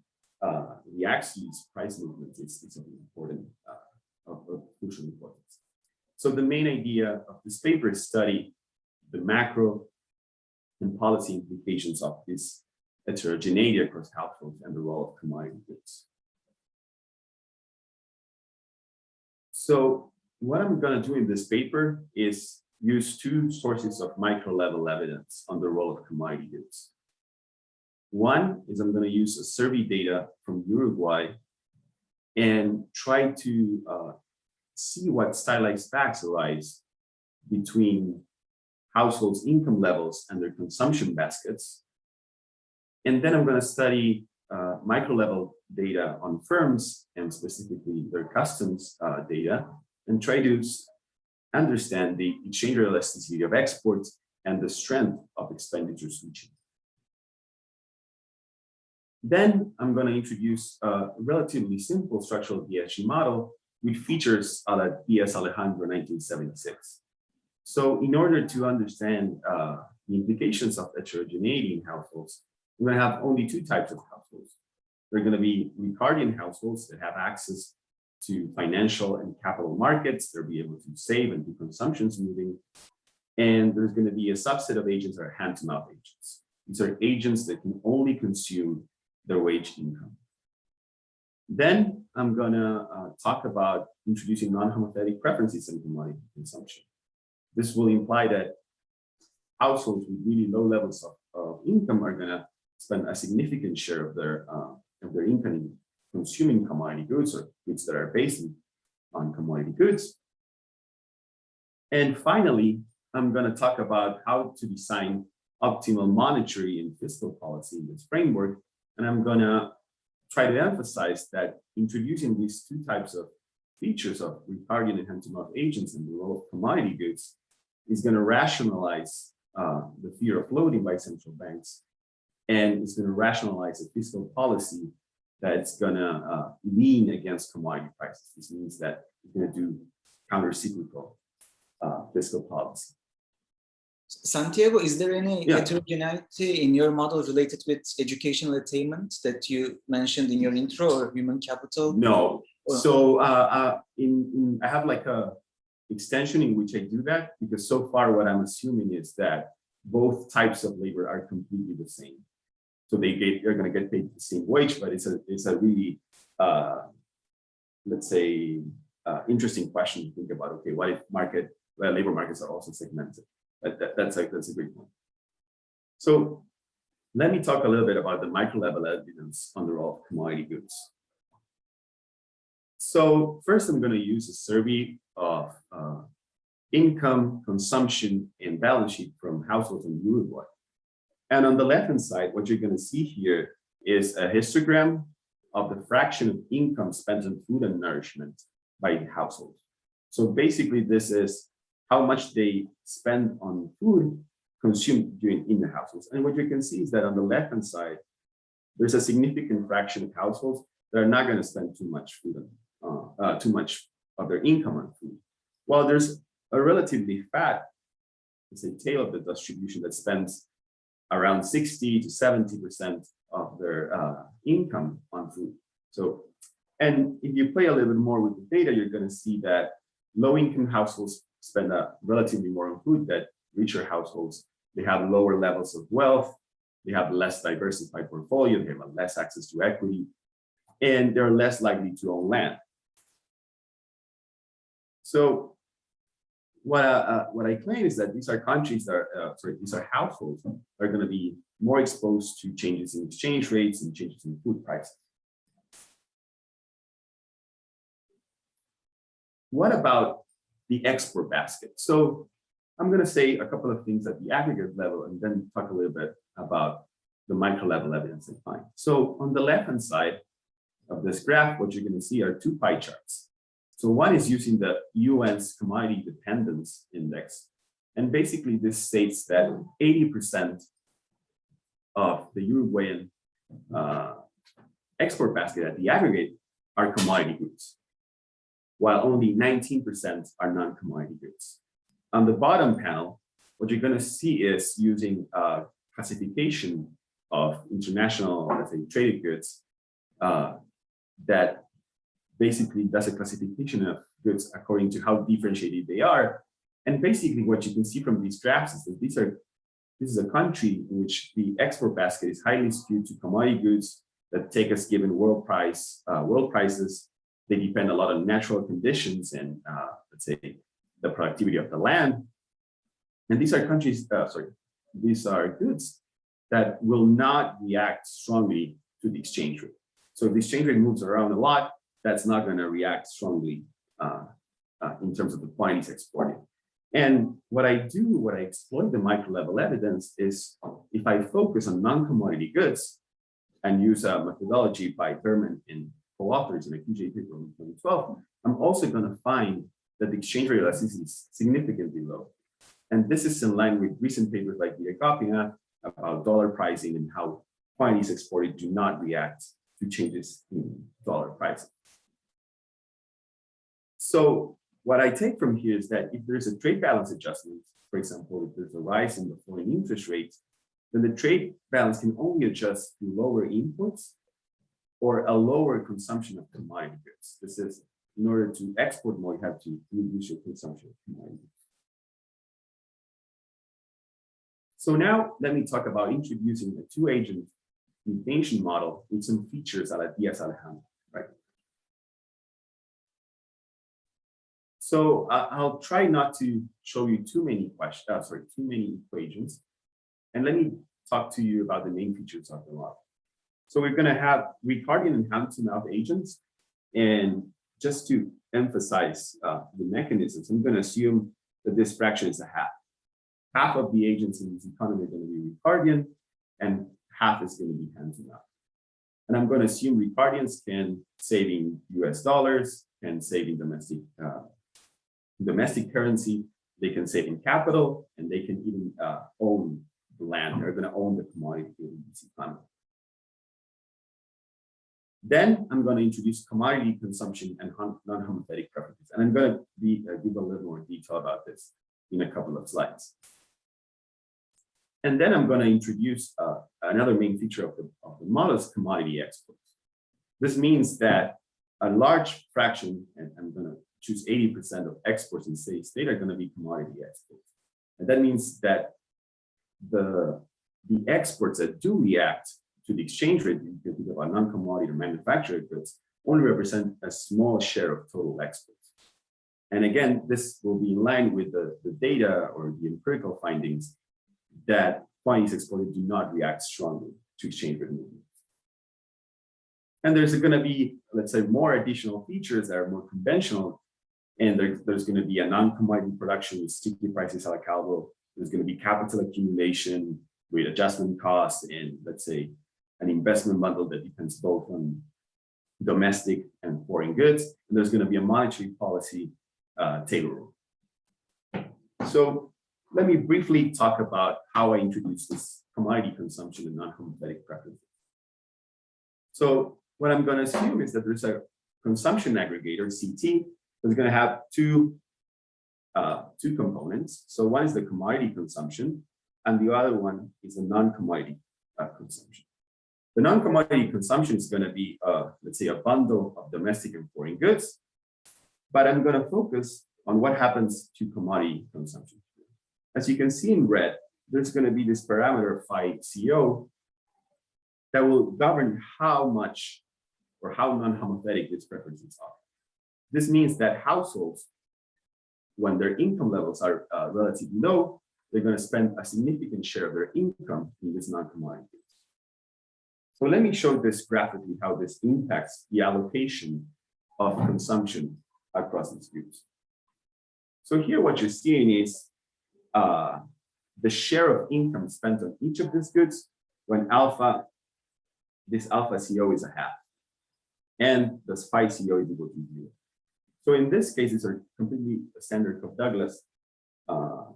reacts to these price movements is something important, of crucial importance. So the main idea of this paper is study the macro and policy implications of this heterogeneity across households and the role of commodity goods. So what I'm going to do in this paper is use two sources of micro-level evidence on the role of commodity goods. One is I'm going to use a survey data from Uruguay and try to see what stylized facts arise between households' income levels and their consumption baskets. And then I'm going to study micro-level data on firms and specifically their customs data and try to understand the exchange rate elasticity of exports and the strength of expenditure switching. Then I'm going to introduce a relatively simple structural DSG model with features a la D.S. Alejandro 1976. So in order to understand the implications of heterogeneity in households, we're going to have only two types of households. They're going to be Ricardian households that have access to financial and capital markets. They'll be able to save and do consumption smoothing. And there's going to be a subset of agents that are hand-to-mouth agents. These are agents that can only consume their wage income. Then I'm going to talk about introducing non-homothetic preferences in commodity consumption. This will imply that households with really low levels of income are going to spend a significant share of their income in consuming commodity goods or goods that are based on commodity goods. And finally, I'm going to talk about how to design optimal monetary and fiscal policy in this framework. And I'm going to try to emphasize that introducing these two types of features of Ricardian and hand-to-mouth agents in the role of commodity goods is going to rationalize the fear of floating by central banks, and it's going to rationalize a fiscal policy that's going to lean against commodity prices. This means that it's going to do counter-cyclical fiscal policy. Santiago, is there any Yeah. heterogeneity in your model related with educational attainment that you mentioned in your intro, or human capital? No. Or- So I have like a extension in which I do that, because so far what I'm assuming is that both types of labor are completely the same. So they're going to get paid the same wage, but it's a really let's say interesting question to think about. Okay, what if labor markets are also segmented? That's a great point. So let me talk a little bit about the micro-level evidence on the role of commodity goods. So first, I'm going to use a survey of income, consumption, and balance sheet from households in Uruguay. And on the left-hand side, what you're going to see here is a histogram of the fraction of income spent on food and nourishment by households. So basically, this is how much they spend on food consumed in the households. And what you can see is that on the left-hand side, there's a significant fraction of households that are not going to spend too much of their income on food. While there's a relatively fat, let's say, tail of the distribution that spends around 60 to 70% of their income on food. So, and if you play a little bit more with the data, you're going to see that low-income households spend relatively more on food than richer households. They have lower levels of wealth, they have less diversified portfolio, they have less access to equity, and they're less likely to own land. So what I claim is that these are countries that are, these are households that are going to be more exposed to changes in exchange rates and changes in food prices. What about the export basket? So I'm going to say a couple of things at the aggregate level and then talk a little bit about the micro level evidence I find. So on the left-hand side of this graph, what you're going to see are two pie charts. So one is using the UN's Commodity Dependence Index. And basically this states that 80% of the Uruguayan export basket at the aggregate are commodity goods, while only 19% are non-commodity goods. On the bottom panel, what you're going to see is using classification of international, let's say, traded goods that basically does a classification of goods according to how differentiated they are. And basically what you can see from these graphs is that these are this is a country in which the export basket is highly skewed to commodity goods that take us given world prices. They depend a lot on natural conditions and let's say the productivity of the land. And these are these are goods that will not react strongly to the exchange rate. So if the exchange rate moves around a lot, that's not going to react strongly in terms of the quantities exported. And what I exploit the micro level evidence is if I focus on non-commodity goods and use a methodology by Berman and co-authors in a QJ paper in 2012, I'm also going to find that the exchange rate elasticity is significantly low. And this is in line with recent papers like Virakopina about dollar pricing and how quantities exported do not react to changes in dollar pricing. So what I take from here is that if there's a trade balance adjustment, for example, if there's a rise in the foreign interest rates, then the trade balance can only adjust to lower imports or a lower consumption of commodity goods. This is in order to export more, you have to reduce your consumption of commodity goods. So now let me talk about introducing a two-agent mutation model with some features a la Diaz-Alejandro, right? So I'll try not to show you too many equations, and let me talk to you about the main features of the model. So we're going to have Ricardian and Hampton-Alpha agents, and just to emphasize the mechanisms, I'm going to assume that this fraction is a half. Half of the agents in this economy are going to be Ricardian, and half is going to be Hampton-Alpha. And I'm going to assume Ricardians can save in US dollars, can save in domestic currency, they can save in capital, and they can even own the land. They're going to own the commodity in this economy. Then I'm going to introduce commodity consumption and non-homothetic preferences. And I'm going to give a little more detail about this in a couple of slides. And then I'm going to introduce another main feature of the model is commodity exports. This means that a large fraction, and I'm going to choose 80% of exports in steady state are going to be commodity exports. And that means that the exports that do react to the exchange rate, you can think about non-commodity or manufactured goods, only represent a small share of total exports. And again, this will be in line with the data or the empirical findings that quantities exported do not react strongly to exchange rate movements. And there's going to be, let's say, more additional features that are more conventional. And there's going to be a non-commodity production with sticky prices a la Calvo. There's going to be capital accumulation with adjustment costs and, let's say, an investment bundle that depends both on domestic and foreign goods. And there's going to be a monetary policy table rule. So let me briefly talk about how I introduce this commodity consumption and non-homothetic preferences. So what I'm going to assume is that there's a consumption aggregator, CT, that's going to have two components. So one is the commodity consumption, and the other one is the non-commodity consumption. The non-commodity consumption is going to be, let's say, a bundle of domestic and foreign goods, but I'm going to focus on what happens to commodity consumption. As you can see in red, there's going to be this parameter phi CO that will govern how much or how non-homothetic these preferences are. This means that households, when their income levels are relatively low, they're going to spend a significant share of their income in this non-commodity goods. So let me show this graphically how this impacts the allocation of consumption across these groups. So here what you're seeing is the share of income spent on each of these goods when this alpha CO is a half, and the phi CO is equal to 0. So in this case, these are completely standard Koch-Douglas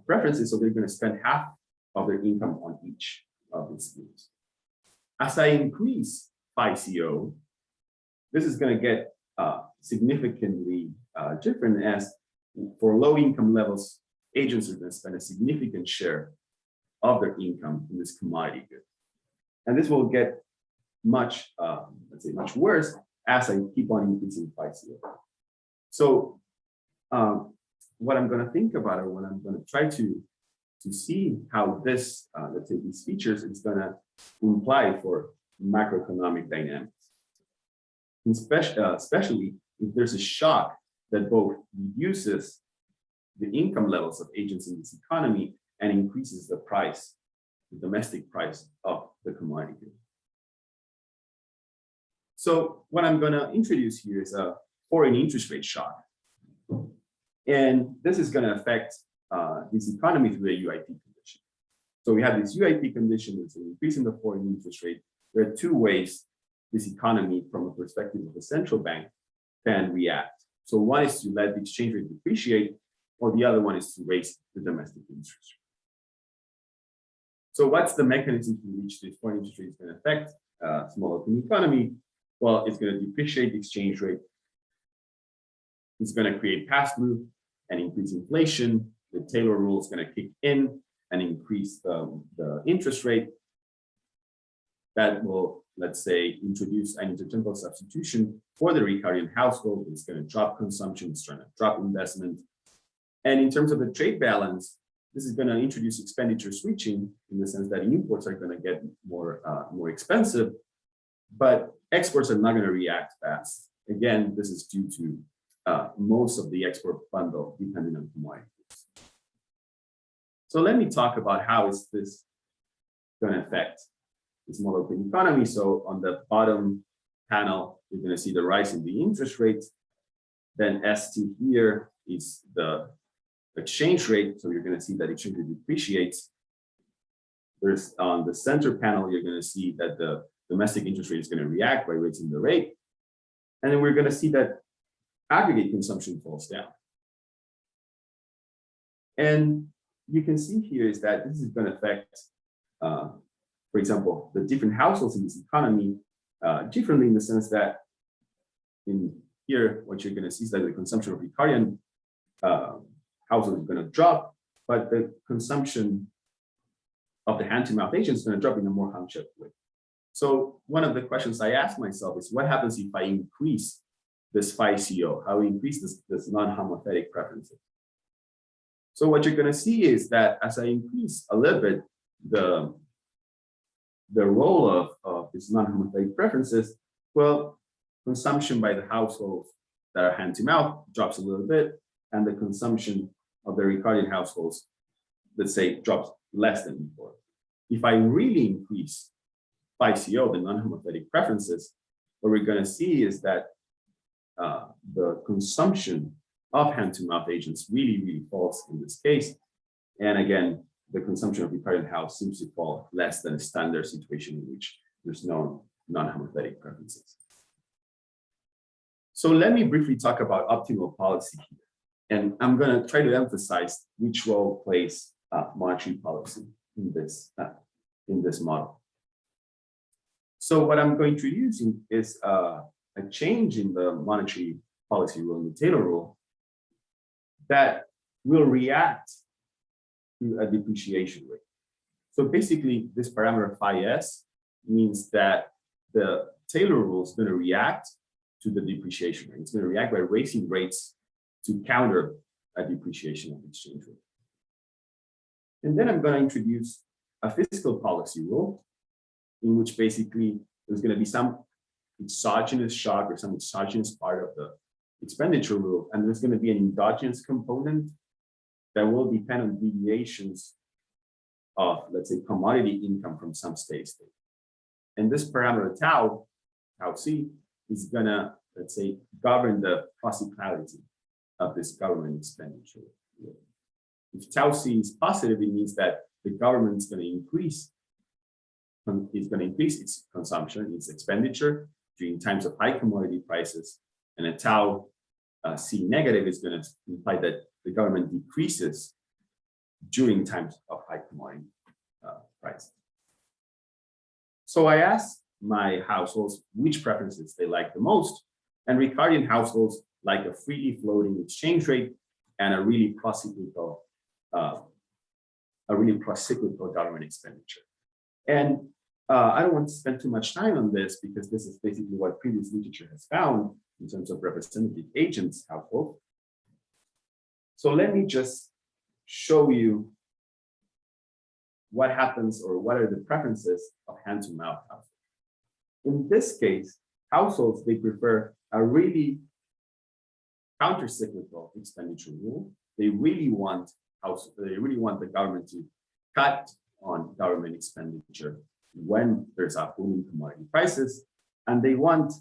preferences, so they're going to spend half of their income on each of these goods. As I increase phi CO, this is going to get significantly different, as for low income levels, agents are going to spend a significant share of their income in this commodity good. And this will get much, let's say, much worse as I keep on increasing phi CO. So what I'm going to think about, or what I'm going to try to to see how this, let's say, these features is going to imply for macroeconomic dynamics, especially if there's a shock that both reduces the income levels of agents in this economy and increases the price, the domestic price of the commodity good. So what I'm going to introduce here is a foreign interest rate shock. And this is going to affect this economy through a UIP condition. So we have this UIP condition, it's an increase in the foreign interest rate. There are two ways this economy, from a perspective of the central bank, can react. So one is to let the exchange rate depreciate, or the other one is to raise the domestic interest rate. So what's the mechanism through which this foreign interest rate is going to affect small open economy? Well, it's going to depreciate the exchange rate. It's going to create pass-through and increase inflation. The Taylor rule is going to kick in and increase the interest rate. That will, let's say, introduce an intertemporal substitution for the Ricardian household. It's going to drop consumption, it's trying to drop investment. And in terms of the trade balance, this is going to introduce expenditure switching in the sense that imports are going to get more expensive, but exports are not going to react fast. Again, this is due to most of the export bundle depending on commodities. So let me talk about how is this going to affect the small open economy. So on the bottom panel, you're going to see the rise in the interest rate. Then ST here is the exchange rate. So you're going to see that exchange rate depreciates. There's on the center panel, you're going to see that the domestic interest rate is going to react by raising the rate. And then we're going to see that aggregate consumption falls down. And you can see here is that this is going to affect, for example, the different households in this economy differently, in the sense that in here, what you're going to see is that the consumption of Ricardian households is going to drop, but the consumption of the hand-to-mouth agents is going to drop in a more hung-ship way. So one of the questions I ask myself is, what happens if I increase this phi CO? How I increase this non-homothetic preferences? So what you're going to see is that as I increase a little bit the role of these non-homothetic preferences, well, consumption by the households that are hand-to-mouth drops a little bit, and the consumption of the Ricardian households, let's say, drops less than before. If I really increase phi CO, the non-homothetic preferences, what we're going to see is that the consumption of hand-to-mouth agents really falls in this case. And again, the consumption of Ricardian house seems to fall less than a standard situation in which there's no non-homothetic preferences. So let me briefly talk about optimal policy here. And I'm going to try to emphasize which role plays monetary policy in this model. So what I'm going to introduce is a change in the monetary policy rule, in the Taylor rule, that will react to a depreciation rate. So basically, this parameter phi s means that the Taylor rule is going to react to the depreciation rate. It's going to react by raising rates to counter a depreciation of the exchange rate. And then I'm going to introduce a fiscal policy rule, in which basically there's going to be some exogenous shock or some exogenous part of the expenditure rule, and there's going to be an endogenous component that will depend on deviations of, let's say, commodity income from some steady state. And this parameter tau c, is going to, let's say, govern the procyclicality of this government expenditure. If tau c is positive, it means that the government is going to increase its consumption, its expenditure during times of high commodity prices, and a tau c negative is going to imply that the government decreases during times of high commodity prices. So I asked my households which preferences they like the most, and Ricardian households like a freely floating exchange rate and a really procyclical government expenditure. And I don't want to spend too much time on this because this is basically what previous literature has found in terms of representative agents household. So let me just show you what happens or what are the preferences of hand-to-mouth households. In this case, households, they prefer a really counter-cyclical expenditure rule. They really want the government to cut on government expenditure when there's a boom in commodity prices, and they want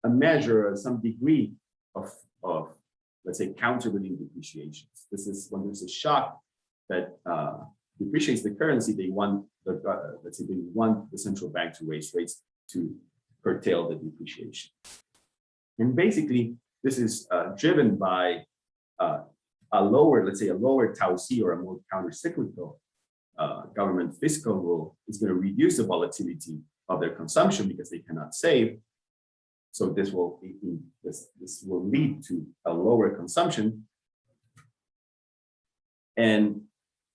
a measure or some degree of let's say counterweighting depreciations. This is when there's a shock that depreciates the currency. They want the central bank to raise rates to curtail the depreciation. And basically, this is driven by a lower tau C or a more counter-cyclical government fiscal rule is going to reduce the volatility of their consumption because they cannot save. So this will lead to a lower consumption. And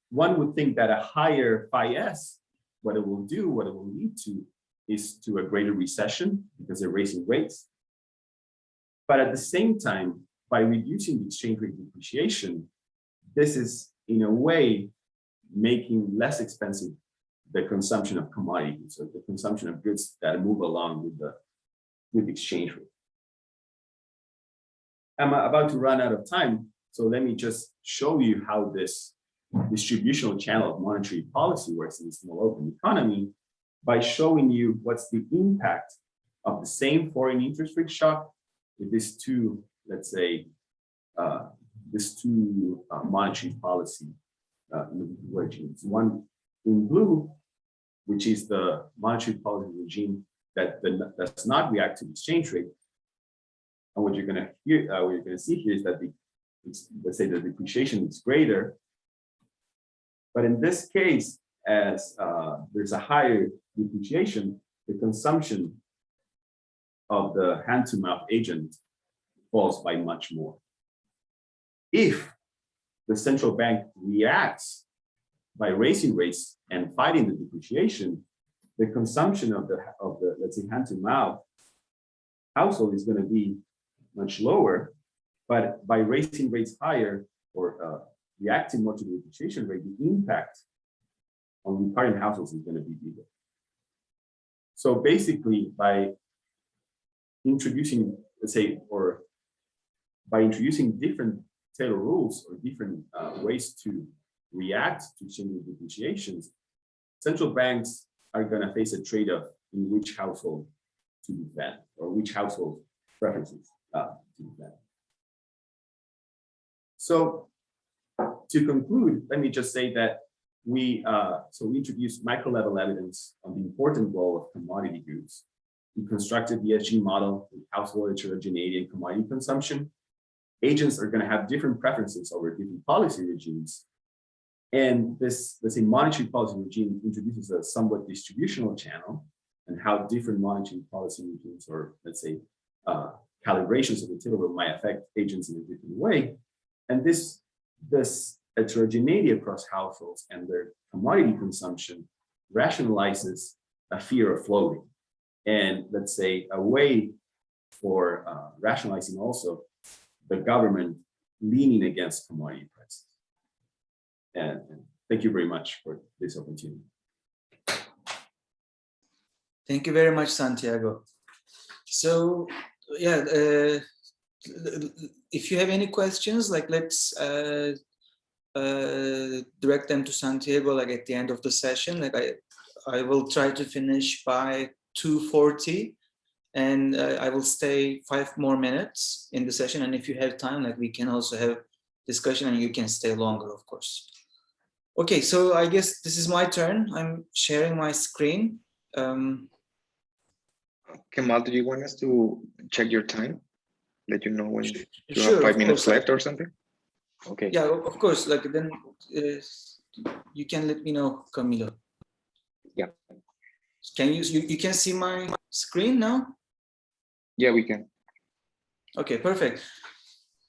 one would think that a higher phi-s, what it will lead to is to a greater recession because they're raising rates. But at the same time, by reducing the exchange rate depreciation, this is in a way making less expensive the consumption of commodities, or the consumption of goods that move along with the exchange rate. I'm about to run out of time, so let me just show you how this distributional channel of monetary policy works in a small open economy by showing you what's the impact of the same foreign interest rate shock with these two, let's say, monetary policy regimes. One in blue, which is the monetary policy regime that does not react to the exchange rate. And what you're going to see here is that let's say the depreciation is greater. But in this case, as there's a higher depreciation, the consumption of the hand-to-mouth agent falls by much more. If the central bank reacts by raising rates and fighting the depreciation, the consumption of the let's say hand-to-mouth household is going to be much lower, but by raising rates higher or reacting more to the depreciation rate, the impact on recurring households is going to be bigger. So basically, by introducing, let's say, or by introducing different Taylor rules or different ways to react to exchange rate depreciations, central banks are going to face a trade-off in which household to defend or which household preferences to defend. So to conclude, let me just say that we introduced micro-level evidence on the important role of commodity goods. We constructed the ESG model with household heterogeneity and commodity consumption. Agents are going to have different preferences over different policy regimes. And this, let's say, monetary policy regime introduces a somewhat distributional channel and how different monetary policy regimes, or let's say, calibrations of the Taylor rule might affect agents in a different way. And this heterogeneity across households and their commodity consumption rationalizes a fear of floating. And let's say a way for rationalizing also the government leaning against commodity prices. And thank you very much for this opportunity. Thank you very much, Santiago. So, yeah, if you have any questions, like let's direct them to Santiago, like at the end of the session. Like I will try to finish by 2:40, and I will stay 5 more minutes in the session. And if you have time, like we can also have discussion, and you can stay longer, of course. Okay, so I guess this is my turn. I'm sharing my screen. Kemal, do you want us to check your time? Let you know when you Sure, have 5 minutes left or something? Okay. Yeah, of course. Like then you can let me know, Camilo. Yeah. Can you can see my screen now? Yeah, we can. Okay, perfect.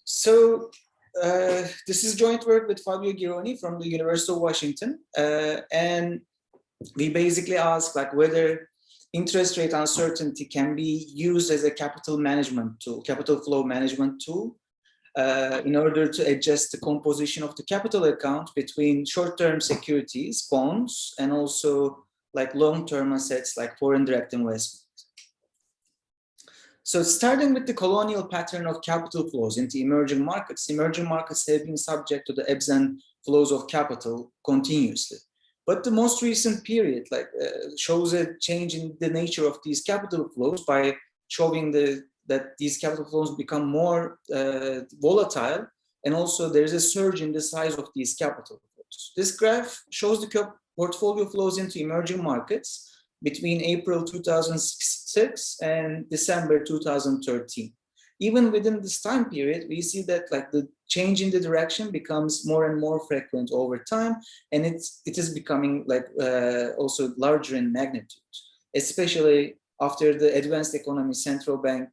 So this is joint work with Fabio Gironi from the University of Washington, and we basically ask like whether interest rate uncertainty can be used as a capital management tool, capital flow management tool. in order to adjust the composition of the capital account between short-term securities, bonds, and also like long-term assets like foreign direct investment. So starting with the colonial pattern of capital flows into emerging markets have been subject to the ebbs and flows of capital continuously. But the most recent period shows a change in the nature of these capital flows by showing that these capital flows become more volatile, and also there is a surge in the size of these capital flows. This graph shows the portfolio flows into emerging markets between April 2006 and December 2013. Even within this time period, we see that the change in the direction becomes more and more frequent over time, and it is becoming also larger in magnitude, especially after the advanced economy central bank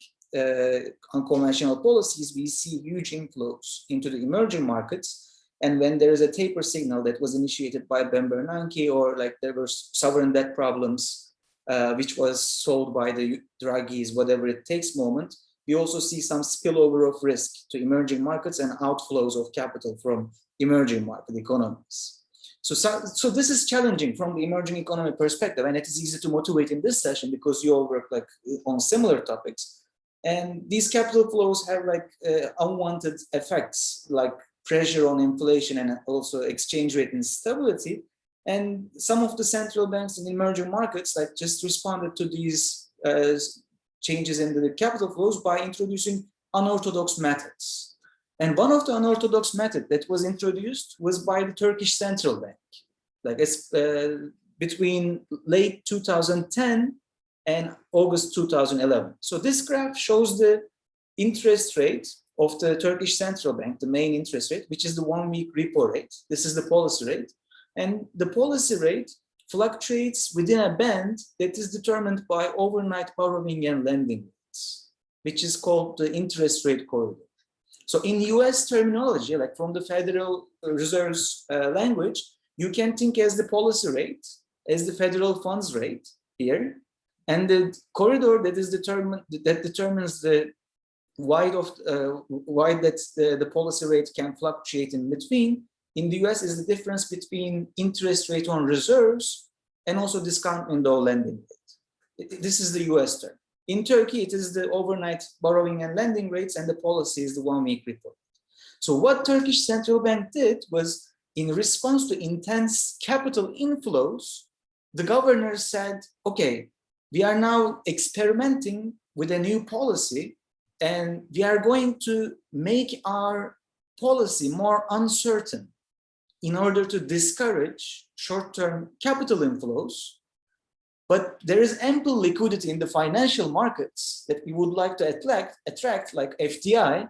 unconventional policies. We see huge inflows into the emerging markets. And when there is a taper signal that was initiated by Ben Bernanke, or there were sovereign debt problems, which was solved by the Draghi's whatever it takes moment, we also see some spillover of risk to emerging markets and outflows of capital from emerging market economies. So this is challenging from the emerging economy perspective, and it is easy to motivate in this session because you all work on similar topics. And these capital flows have unwanted effects, like pressure on inflation and also exchange rate instability. And some of the central banks in emerging markets just responded to these changes in the capital flows by introducing unorthodox methods. And one of the unorthodox methods that was introduced was by the Turkish Central Bank, between late 2010 and August 2011. So this graph shows the interest rate of the Turkish Central Bank, the main interest rate, which is the 1-week repo rate. This is the policy rate. And the policy rate fluctuates within a band that is determined by overnight borrowing and lending rates, which is called the interest rate corridor. So in US terminology, from the Federal Reserve's language, you can think as the policy rate, as the federal funds rate here, and the corridor that is determines the wide that the policy rate can fluctuate in between. In the US is the difference between interest rate on reserves and also discount window lending rate. This is the US term. In Turkey, it is the overnight borrowing and lending rates, and the policy is the 1-week repo. So what Turkish Central Bank did was, in response to intense capital inflows, the governor said, okay, we are now experimenting with a new policy, and we are going to make our policy more uncertain in order to discourage short-term capital inflows. But there is ample liquidity in the financial markets that we would like to attract like FDI,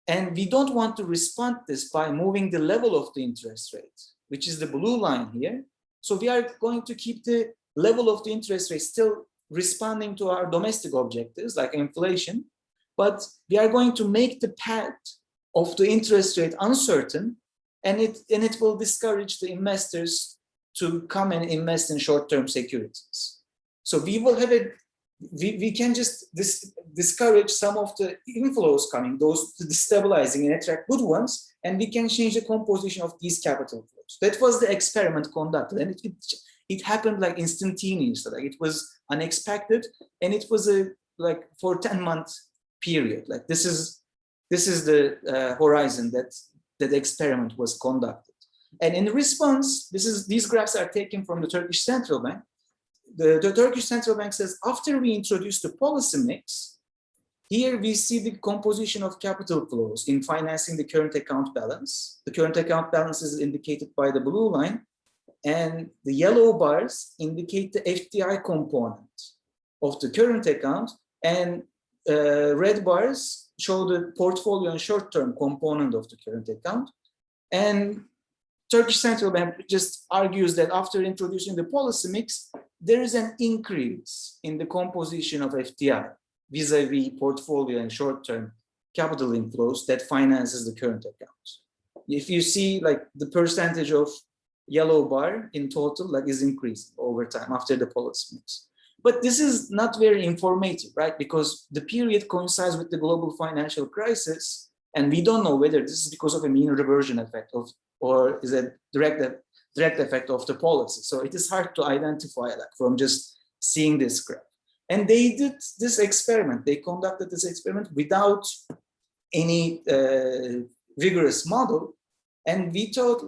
and we don't want to respond to this by moving the level of the interest rate, which is the blue line here. So we are going to keep the level of the interest rate still responding to our domestic objectives like inflation, but we are going to make the path of the interest rate uncertain, and it will discourage the investors to come and invest in short-term securities. So we will have we can just discourage some of the inflows coming, those destabilizing, and attract good ones, and we can change the composition of these capital flows. That was the experiment conducted, and it happened instantaneously. It was unexpected, and it was for 10-month period. This is the horizon that the experiment was conducted. And in response, these graphs are taken from the Turkish Central Bank. The Turkish Central Bank says, after we introduce the policy mix, here we see the composition of capital flows in financing the current account balance. The current account balance is indicated by the blue line, and the yellow bars indicate the FDI component of the current account, and red bars show the portfolio and short-term component of the current account. And Turkish Central Bank just argues that after introducing the policy mix, there is an increase in the composition of FDI vis-a-vis portfolio and short-term capital inflows that finances the current account. If you see the percentage of yellow bar in total is increasing over time after the policy mix. But this is not very informative, right? Because the period coincides with the global financial crisis, And we don't know whether this is because of a mean reversion effect or is a direct effect of the policy. So it is hard to identify like from just seeing this graph. And they did this experiment. They conducted this experiment without any rigorous model. And we thought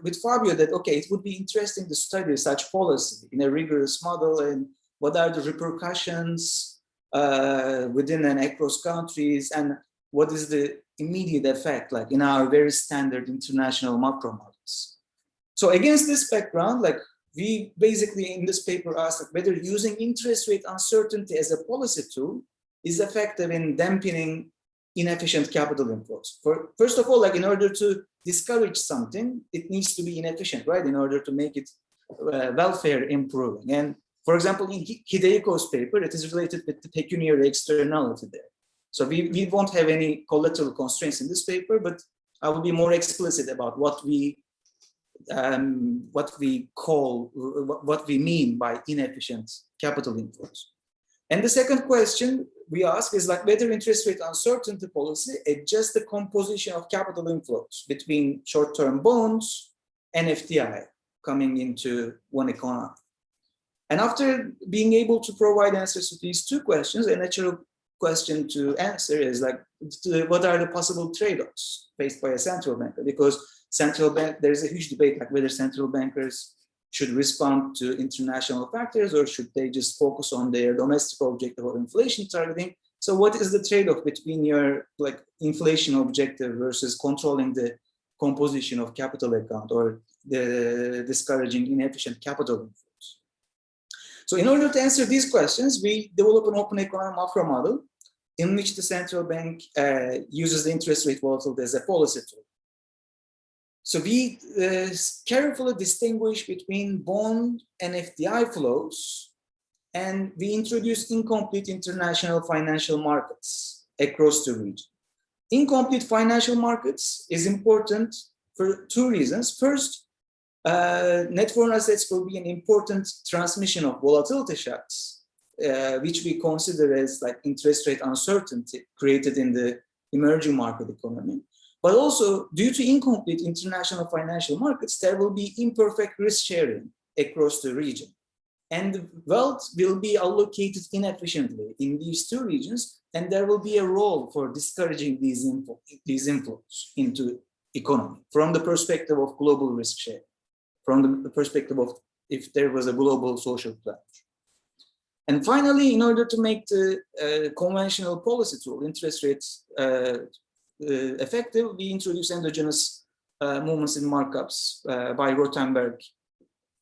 with Fabio that, okay, it would be interesting to study such policy in a rigorous model and what are the repercussions within and across countries, and what is the immediate effect like in our very standard international macro models. So against this background, like we basically in this paper asked like, whether using interest rate uncertainty as a policy tool is effective in dampening inefficient capital inflows. First of all, like in order to discourage something, it needs to be inefficient, right? In order to make it welfare improving. And for example, in Hideiko's paper, it is related with the pecuniary externality there. So we won't have any collateral constraints in this paper, but I will be more explicit about what we mean by inefficient capital inflows. And the second question we ask is like whether interest rate uncertainty policy adjusts the composition of capital inflows between short-term bonds and FDI coming into one economy. And after being able to provide answers to these two questions, a natural question to answer is like, what are the possible trade-offs faced by a central banker? Because there's a huge debate like whether central bankers should respond to international factors or should they just focus on their domestic objective of inflation targeting. So what is the trade-off between your like inflation objective versus controlling the composition of capital account or the discouraging inefficient capital inflows? So in order to answer these questions, we develop an open economy macro model in which the central bank uses the interest rate volatility as a policy tool. So we carefully distinguish between bond and FDI flows, and we introduce incomplete international financial markets across the region. Incomplete financial markets is important for two reasons. First, net foreign assets will be an important transmission of volatility shocks, which we consider as like interest rate uncertainty created in the emerging market economy. But also, due to incomplete international financial markets, there will be imperfect risk sharing across the region. And wealth will be allocated inefficiently in these two regions, and there will be a role for discouraging these inflows into economy from the perspective of global risk sharing, from the perspective of if there was a global social pledge. And finally, in order to make the conventional policy tool, interest rates, effective, we introduce endogenous movements in markups by Rothenberg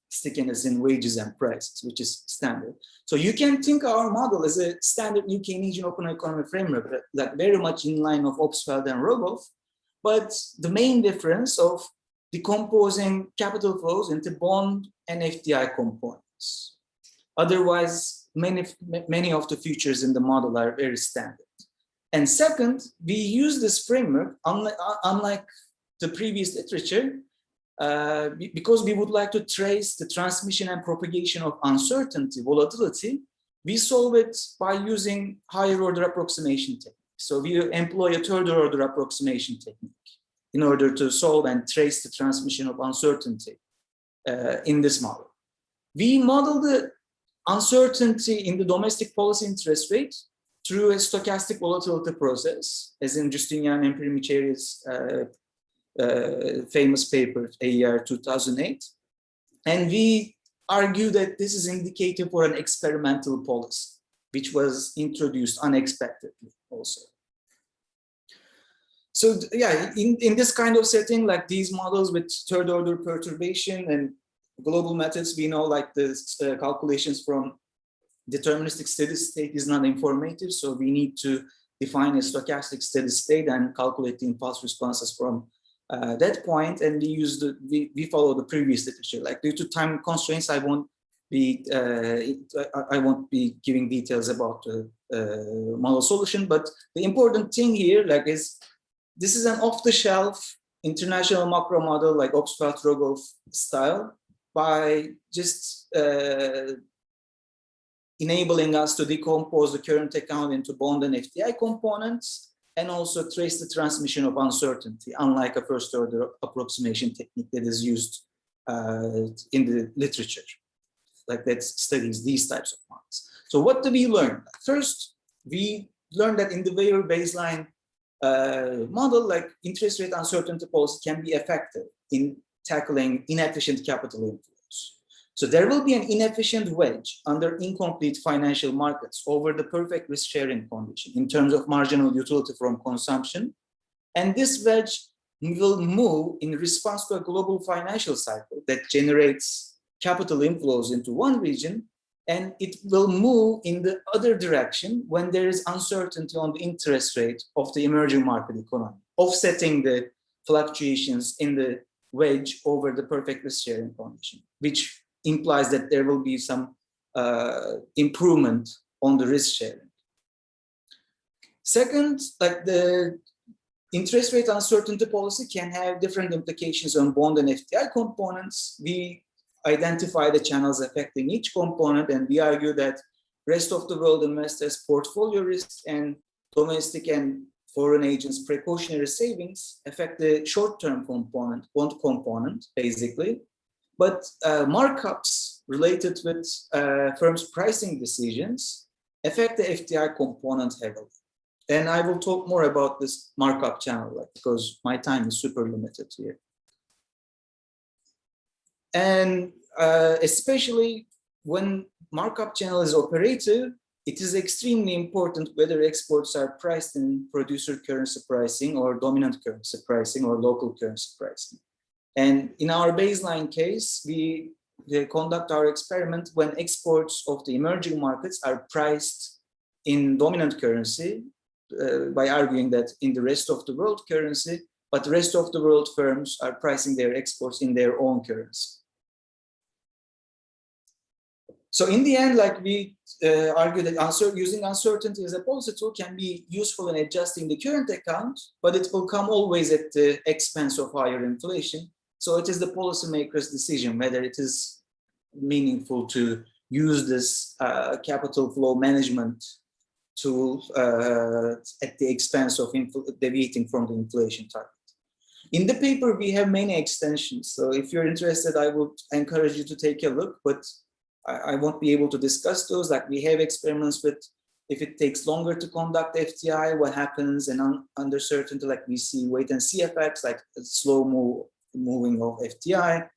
stickiness in wages and prices, which is standard. So you can think our model as a standard new Keynesian open economy framework that very much in line of Obstfeld and Rogoff, but the main difference of decomposing capital flows into bond and FDI components. Otherwise, many of the features in the model are very standard. And second, we use this framework, unlike the previous literature, because we would like to trace the transmission and propagation of uncertainty, volatility, we solve it by using higher order approximation technique. So we employ a third order approximation technique in order to solve and trace the transmission of uncertainty in this model. We model the uncertainty in the domestic policy interest rate through a stochastic volatility process, as in Justinian and Primiceri's famous paper, AER 2008. And we argue that this is indicative for an experimental policy, which was introduced unexpectedly also. So yeah, in this kind of setting, like these models with third order perturbation and global methods, we know like the calculations from deterministic steady state is not informative. So we need to define a stochastic steady state and calculate the impulse responses from that point. And we use we follow the previous literature. Like due to time constraints, I won't be giving details about the model solution. But the important thing here, like, is this is an off-the-shelf international macro model, like Obstfeld-Rogoff style, by just enabling us to decompose the current account into bond and FDI components and also trace the transmission of uncertainty, unlike a first order approximation technique that is used in the literature, like that studies these types of models. So what do we learn? First, we learned that in the Weber baseline model, like interest rate uncertainty policy can be effective in tackling inefficient capital inflows. So there will be an inefficient wedge under incomplete financial markets over the perfect risk sharing condition in terms of marginal utility from consumption. And this wedge will move in response to a global financial cycle that generates capital inflows into one region, and it will move in the other direction when there is uncertainty on the interest rate of the emerging market economy, offsetting the fluctuations in the wedge over the perfect risk sharing condition, which implies that there will be some improvement on the risk sharing. Second, like the interest rate uncertainty policy can have different implications on bond and FDI components. We identify the channels affecting each component, and we argue that rest of the world investors' portfolio risk and domestic and foreign agents' precautionary savings affect the short-term component, bond component, basically. But markups related with firms' pricing decisions affect the FDI component heavily. And I will talk more about this markup channel, because my time is super limited here. And especially when markup channel is operative, it is extremely important whether exports are priced in producer currency pricing or dominant currency pricing or local currency pricing. And in our baseline case, we conduct our experiment when exports of the emerging markets are priced in dominant currency by arguing that in the rest of the world currency, but the rest of the world firms are pricing their exports in their own currency. So in the end, like we argue that using uncertainty as a policy tool can be useful in adjusting the current account, but it will come always at the expense of higher inflation. So it is the policymaker's decision whether it is meaningful to use this capital flow management tool at the expense of deviating from the inflation target. In the paper, we have many extensions. So if you're interested, I would encourage you to take a look, but I won't be able to discuss those. Like we have experiments with if it takes longer to conduct FTI, what happens, and under certainty, like we see wait and see effects, like slow moving of FTI.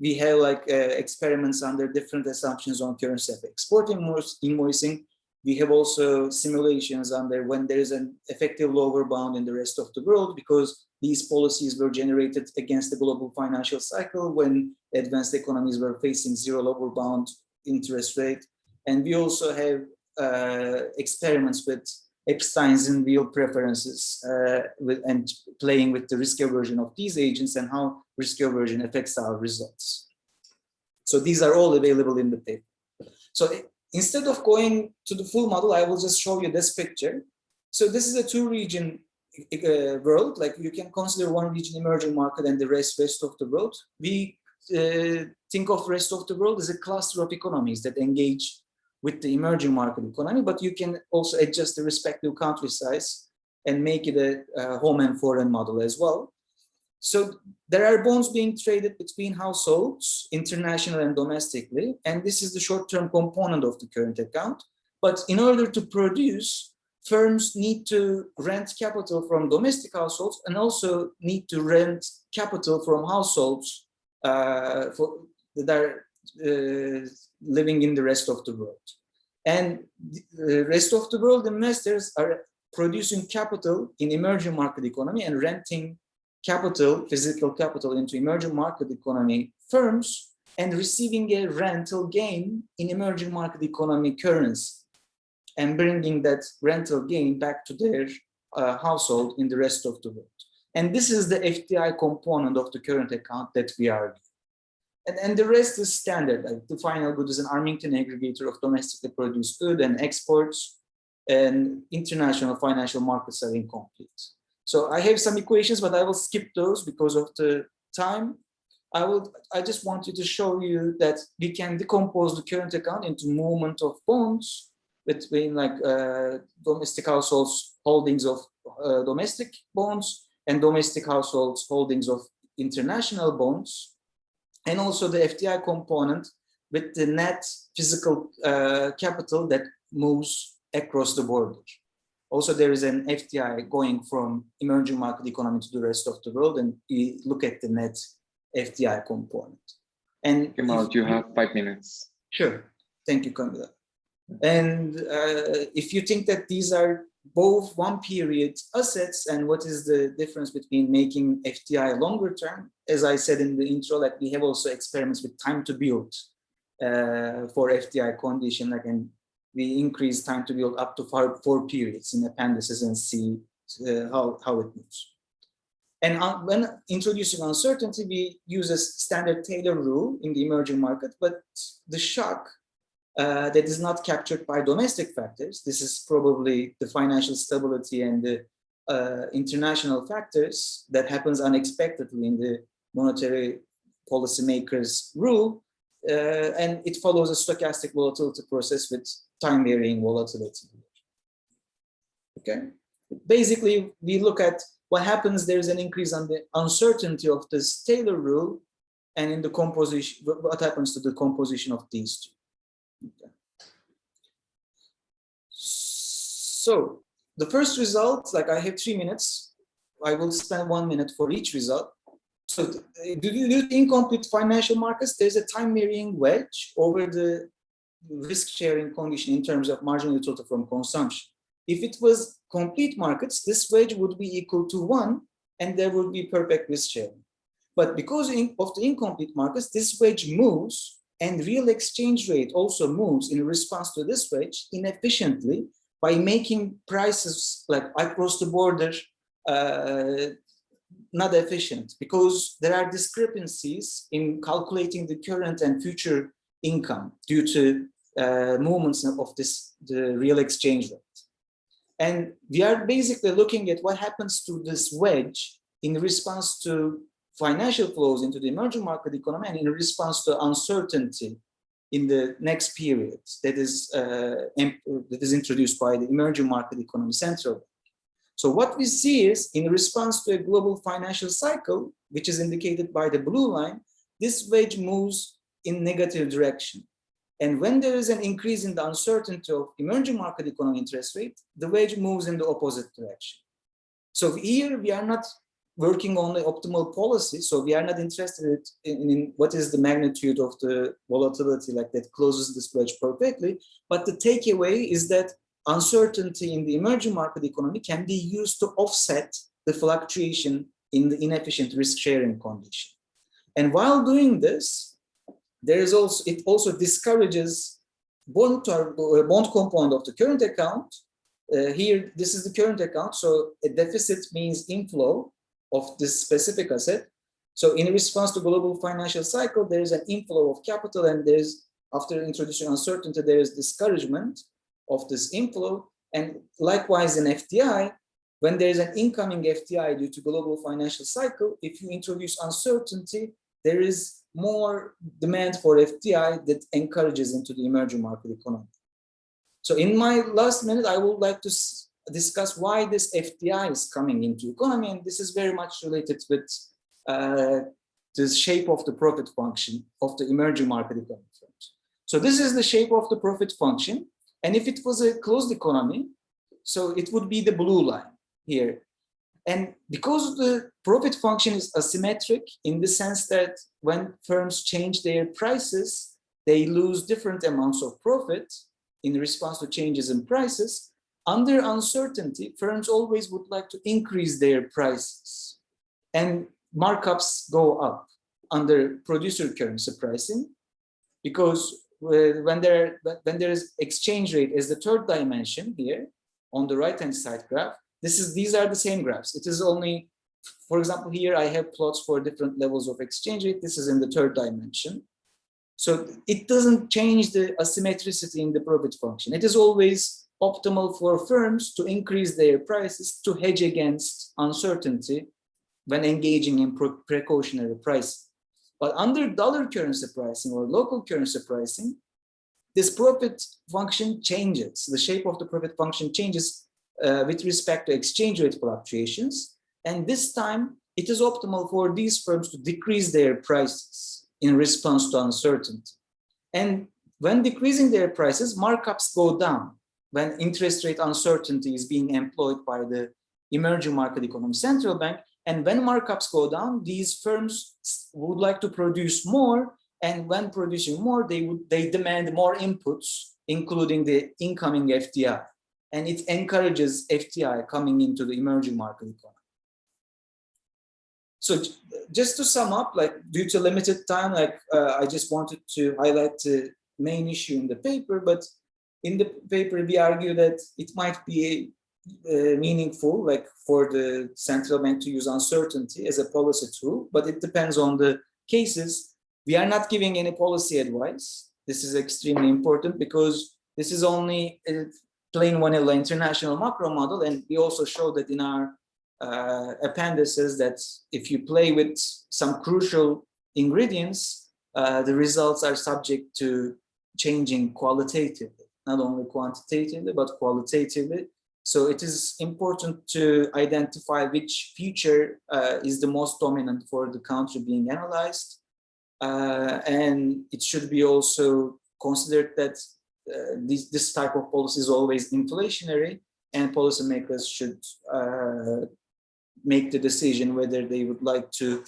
We have like experiments under different assumptions on currency of export invoicing. We have also simulations under when there is an effective lower bound in the rest of the world, because these policies were generated against the global financial cycle when advanced economies were facing zero lower bound interest rate. And we also have experiments with Epstein's and real preferences and playing with the risk aversion of these agents and how risk aversion affects our results. So these are all available in the paper. So instead of going to the full model, I will just show you this picture. So this is a two-region world. Like you can consider one region emerging market and the rest of the world. We think of rest of the world as a cluster of economies that engage with the emerging market economy, but you can also adjust the respective country size and make it a home and foreign model as well. So there are bonds being traded between households, international and domestically, and this is the short-term component of the current account. But in order to produce, firms need to rent capital from domestic households and also need to rent capital from households that are living in the rest of the world. And the rest of the world investors are producing capital in emerging market economy and renting capital, physical capital, into emerging market economy firms and receiving a rental gain in emerging market economy currency and bringing that rental gain back to their household in the rest of the world. And this is the FDI component of the current account that we argue. And the rest is standard. Like the final good is an Armington aggregator of domestically produced good and exports, and international financial markets are incomplete. So I have some equations, but I will skip those because of the time. I just wanted to show you that we can decompose the current account into movement of bonds between like domestic households holdings of domestic bonds and domestic households holdings of international bonds, and also the FDI component with the net physical capital that moves across the border. Also, there is an FDI going from emerging market economy to the rest of the world, and we look at the net FDI component. And Kemal, you have 5 minutes. Sure. Thank you, Camila. And if you think that these are both one period assets, and what is the difference between making FDI longer term, as I said in the intro, like we have also experiments with time to build for FDI condition, like, and we increase time to build up to 4 periods in appendices and see how it moves. And when introducing uncertainty, we use a standard Taylor rule in the emerging market, but the shock that is not captured by domestic factors, this is probably the financial stability and the international factors that happens unexpectedly in the monetary policymakers' rule, and it follows a stochastic volatility process with time varying volatility. Okay, basically we look at what happens. There is an increase on the uncertainty of this Taylor rule, and in the composition, what happens to the composition of these two. Okay. So the first result, like I have 3 minutes, I will spend 1 minute for each result. So due to incomplete financial markets, there's a time varying wedge over the risk sharing condition in terms of marginal utility from consumption. If it was complete markets, this wedge would be equal to 1, and there would be perfect risk sharing. But because of the incomplete markets, this wedge moves, and real exchange rate also moves in response to this wedge inefficiently by making prices like across the border not efficient, because there are discrepancies in calculating the current and future income due to movements of the real exchange rate. And we are basically looking at what happens to this wedge in response to financial flows into the emerging market economy and in response to uncertainty in the next period that is introduced by the emerging market economy central bank. So what we see is, in response to a global financial cycle, which is indicated by the blue line, this wedge moves in negative direction. And when there is an increase in the uncertainty of emerging market economy interest rate, the wedge moves in the opposite direction. So here we are not working on the optimal policy, so we are not interested in what is the magnitude of the volatility like that closes this wedge perfectly, but the takeaway is that uncertainty in the emerging market economy can be used to offset the fluctuation in the inefficient risk-sharing condition. And while doing this, it also discourages bond component of the current account. Here, this is the current account, so a deficit means inflow of this specific asset. So in response to global financial cycle, there is an inflow of capital, and there's, after introducing uncertainty, there is discouragement of this inflow. And likewise in FDI, when there is an incoming FDI due to global financial cycle, if you introduce uncertainty, there is more demand for FDI that encourages into the emerging market economy. So in my last minute, I would like to discuss why this FDI is coming into economy, and this is very much related with the shape of the profit function of the emerging market economy. So this is the shape of the profit function. And if it was a closed economy, so it would be the blue line here. And because the profit function is asymmetric in the sense that when firms change their prices, they lose different amounts of profit in response to changes in prices. Under uncertainty, firms always would like to increase their prices, and markups go up under producer currency pricing, because when there is exchange rate as the third dimension here on the right-hand side graph, these are the same graphs. It is only, for example, here I have plots for different levels of exchange rate. This is in the third dimension. So it doesn't change the asymmetricity in the profit function. It is always optimal for firms to increase their prices to hedge against uncertainty when engaging in precautionary pricing. But under dollar currency pricing or local currency pricing, this profit function changes. The shape of the profit function changes with respect to exchange rate fluctuations. And this time, it is optimal for these firms to decrease their prices in response to uncertainty. And when decreasing their prices, markups go down when interest rate uncertainty is being employed by the emerging market economy central bank. And when markups go down, these firms would like to produce more. And when producing more, they demand more inputs, including the incoming FDI. And it encourages FDI coming into the emerging market economy. So just to sum up, like due to limited time, I just wanted to highlight the main issue in the paper, but in the paper we argue that it might be meaningful, like for the central bank to use uncertainty as a policy tool, but it depends on the cases. We are not giving any policy advice. This is extremely important because this is only a plain vanilla international macro model, and we also show that in our appendices that if you play with some crucial ingredients, the results are subject to changing qualitatively, not only quantitatively, but qualitatively. So it is important to identify which feature is the most dominant for the country being analyzed. And it should be also considered that this type of policy is always inflationary, and policymakers should make the decision whether they would like to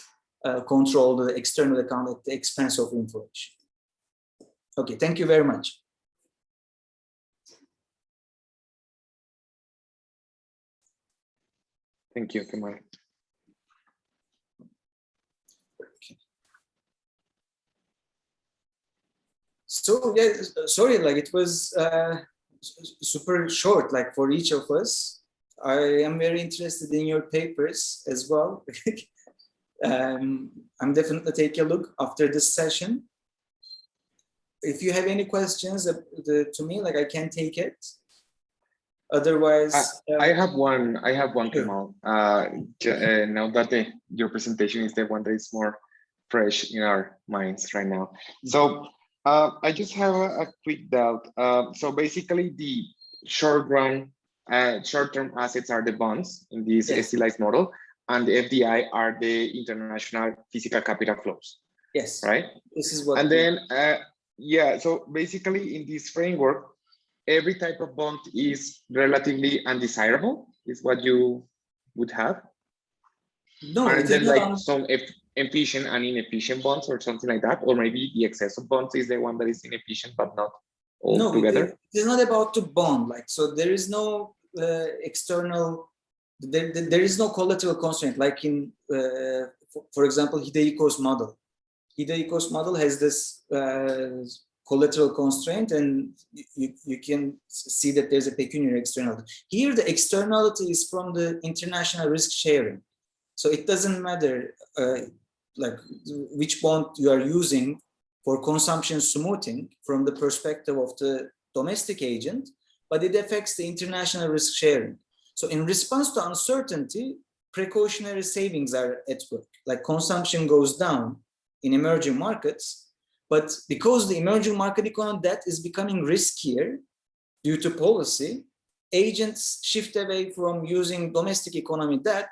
control the external account at the expense of inflation. Okay, thank you very much. Thank you, Kemal. So yeah, sorry, like it was super short, like for each of us. I am very interested in your papers as well. I'm definitely taking a look after this session. If you have any questions to me, like I can take it. Otherwise, I have one. Sure. Kemal. Now that your presentation is the one that is more fresh in our minds right now. So I just have a quick doubt. So basically, the short-term assets are the bonds in this STLized model, and the FDI are the international physical capital flows. Yes. Right. This is what. And then, yeah. So basically, in this framework, every type of bond is relatively undesirable, is what you would have. No, and then like some efficient and inefficient bonds or something like that, or maybe the excess of bonds is the one that is inefficient but not all together. It's not about the bond, like, so there is no external, there is no collateral constraint, like in for example Hideyko's model. Hideyko's model has this collateral constraint, and you can see that there's a pecuniary externality. Here the externality is from the international risk sharing. So it doesn't matter like which bond you are using for consumption smoothing from the perspective of the domestic agent, but it affects the international risk sharing. So in response to uncertainty, precautionary savings are at work, like consumption goes down in emerging markets, but because the emerging market economy debt is becoming riskier due to policy, agents shift away from using domestic economy debt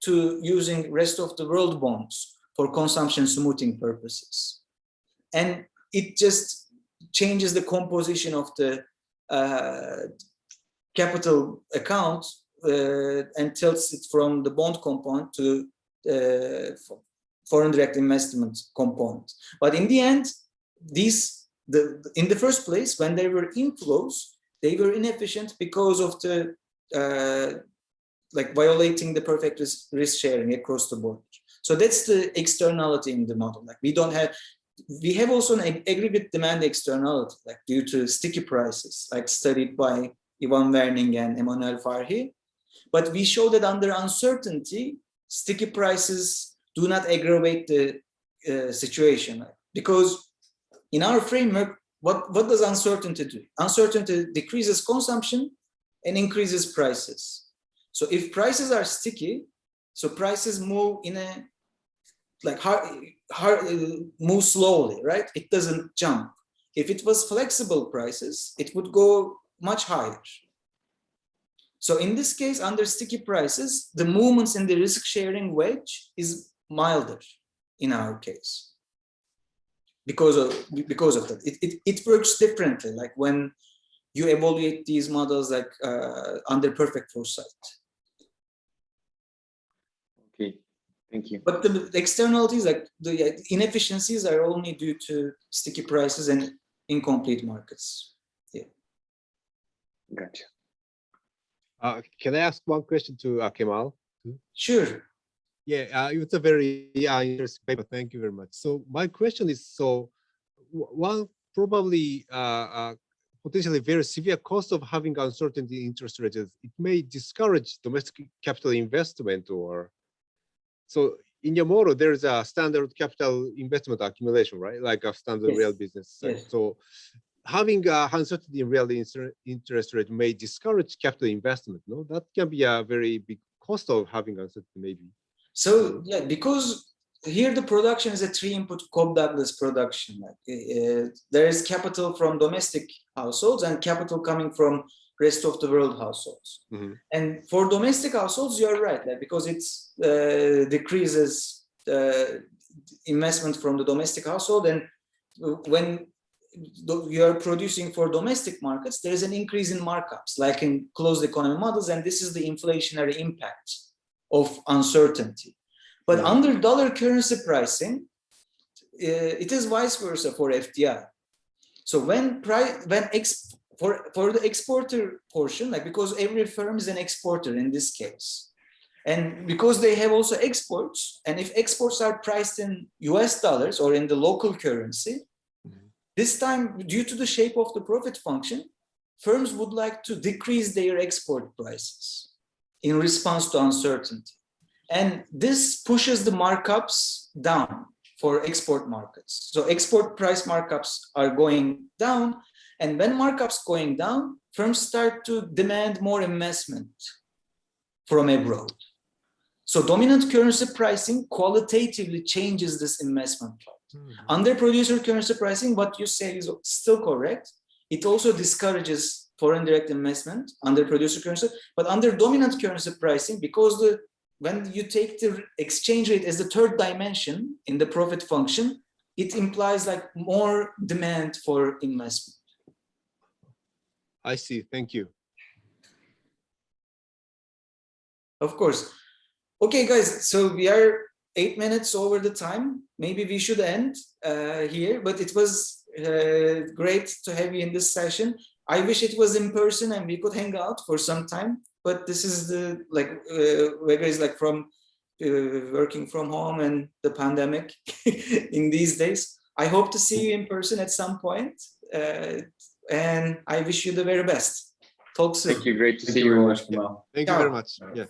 to using rest of the world bonds for consumption smoothing purposes. And it just changes the composition of the capital account and tilts it from the bond component to foreign direct investment component. But in the end, in the first place, when there were inflows, they were inefficient because of the like violating the perfect risk sharing across the board. So that's the externality in the model. Like we have also an aggregate demand externality, like due to sticky prices, like studied by Ivan Werning and Emmanuel Farhi. But we show that under uncertainty, sticky prices do not aggravate the situation, because in our framework, what does uncertainty do? Uncertainty decreases consumption and increases prices. So if prices are sticky, so prices move in a like move slowly, right? It doesn't jump. If it was flexible prices, it would go much higher. So in this case, under sticky prices, the movements in the risk sharing wedge is milder in our case because of that. It works differently, like when you evaluate these models like under perfect foresight. Okay, thank you. But the externalities, like the inefficiencies, are only due to sticky prices and incomplete markets. Yeah. Gotcha. Can I ask one question to Kemal? Sure. Yeah, it's a very interesting paper. Thank you very much. So my question is, so one probably potentially very severe cost of having uncertainty in interest rates, it may discourage domestic capital investment, or so in your model, there's a standard capital investment accumulation, right? Like a standard Yes. real business. Yes. So having uncertainty in real interest rate may discourage capital investment. No, that can be a very big cost of having uncertainty, maybe. So yeah, because here the production is a three-input Cobb-Douglas production. Like, there is capital from domestic households and capital coming from rest of the world households. Mm-hmm. And for domestic households, you're right, like, because it decreases investment from the domestic household. And when you are producing for domestic markets, there is an increase in markups, like in closed economy models, and this is the inflationary impact of uncertainty. But under dollar currency pricing, it is vice versa for FDI. So for the exporter portion, like, because every firm is an exporter in this case, and because they have also exports, and if exports are priced in US dollars or in the local currency, this time, due to the shape of the profit function, firms would like to decrease their export prices in response to uncertainty. And this pushes the markups down for export markets. So export price markups are going down. And when markups going down, firms start to demand more investment from abroad. So dominant currency pricing qualitatively changes this investment plot. Under producer currency pricing, what you say is still correct. It also discourages foreign direct investment under producer currency, but under dominant currency pricing, because when you take the exchange rate as the third dimension in the profit function, it implies like more demand for investment. I see. Thank you. Of course. Okay, guys, so we are 8 minutes over the time. Maybe we should end here, but it was great to have you in this session. I wish it was in person and we could hang out for some time, but this is the, like, Vega is like from working from home and the pandemic in these days. I hope to see you in person at some point, and I wish you the very best. Talk soon. Thank you. Great to Thank see you very you. much, Kemal. Thank you very much. Yeah.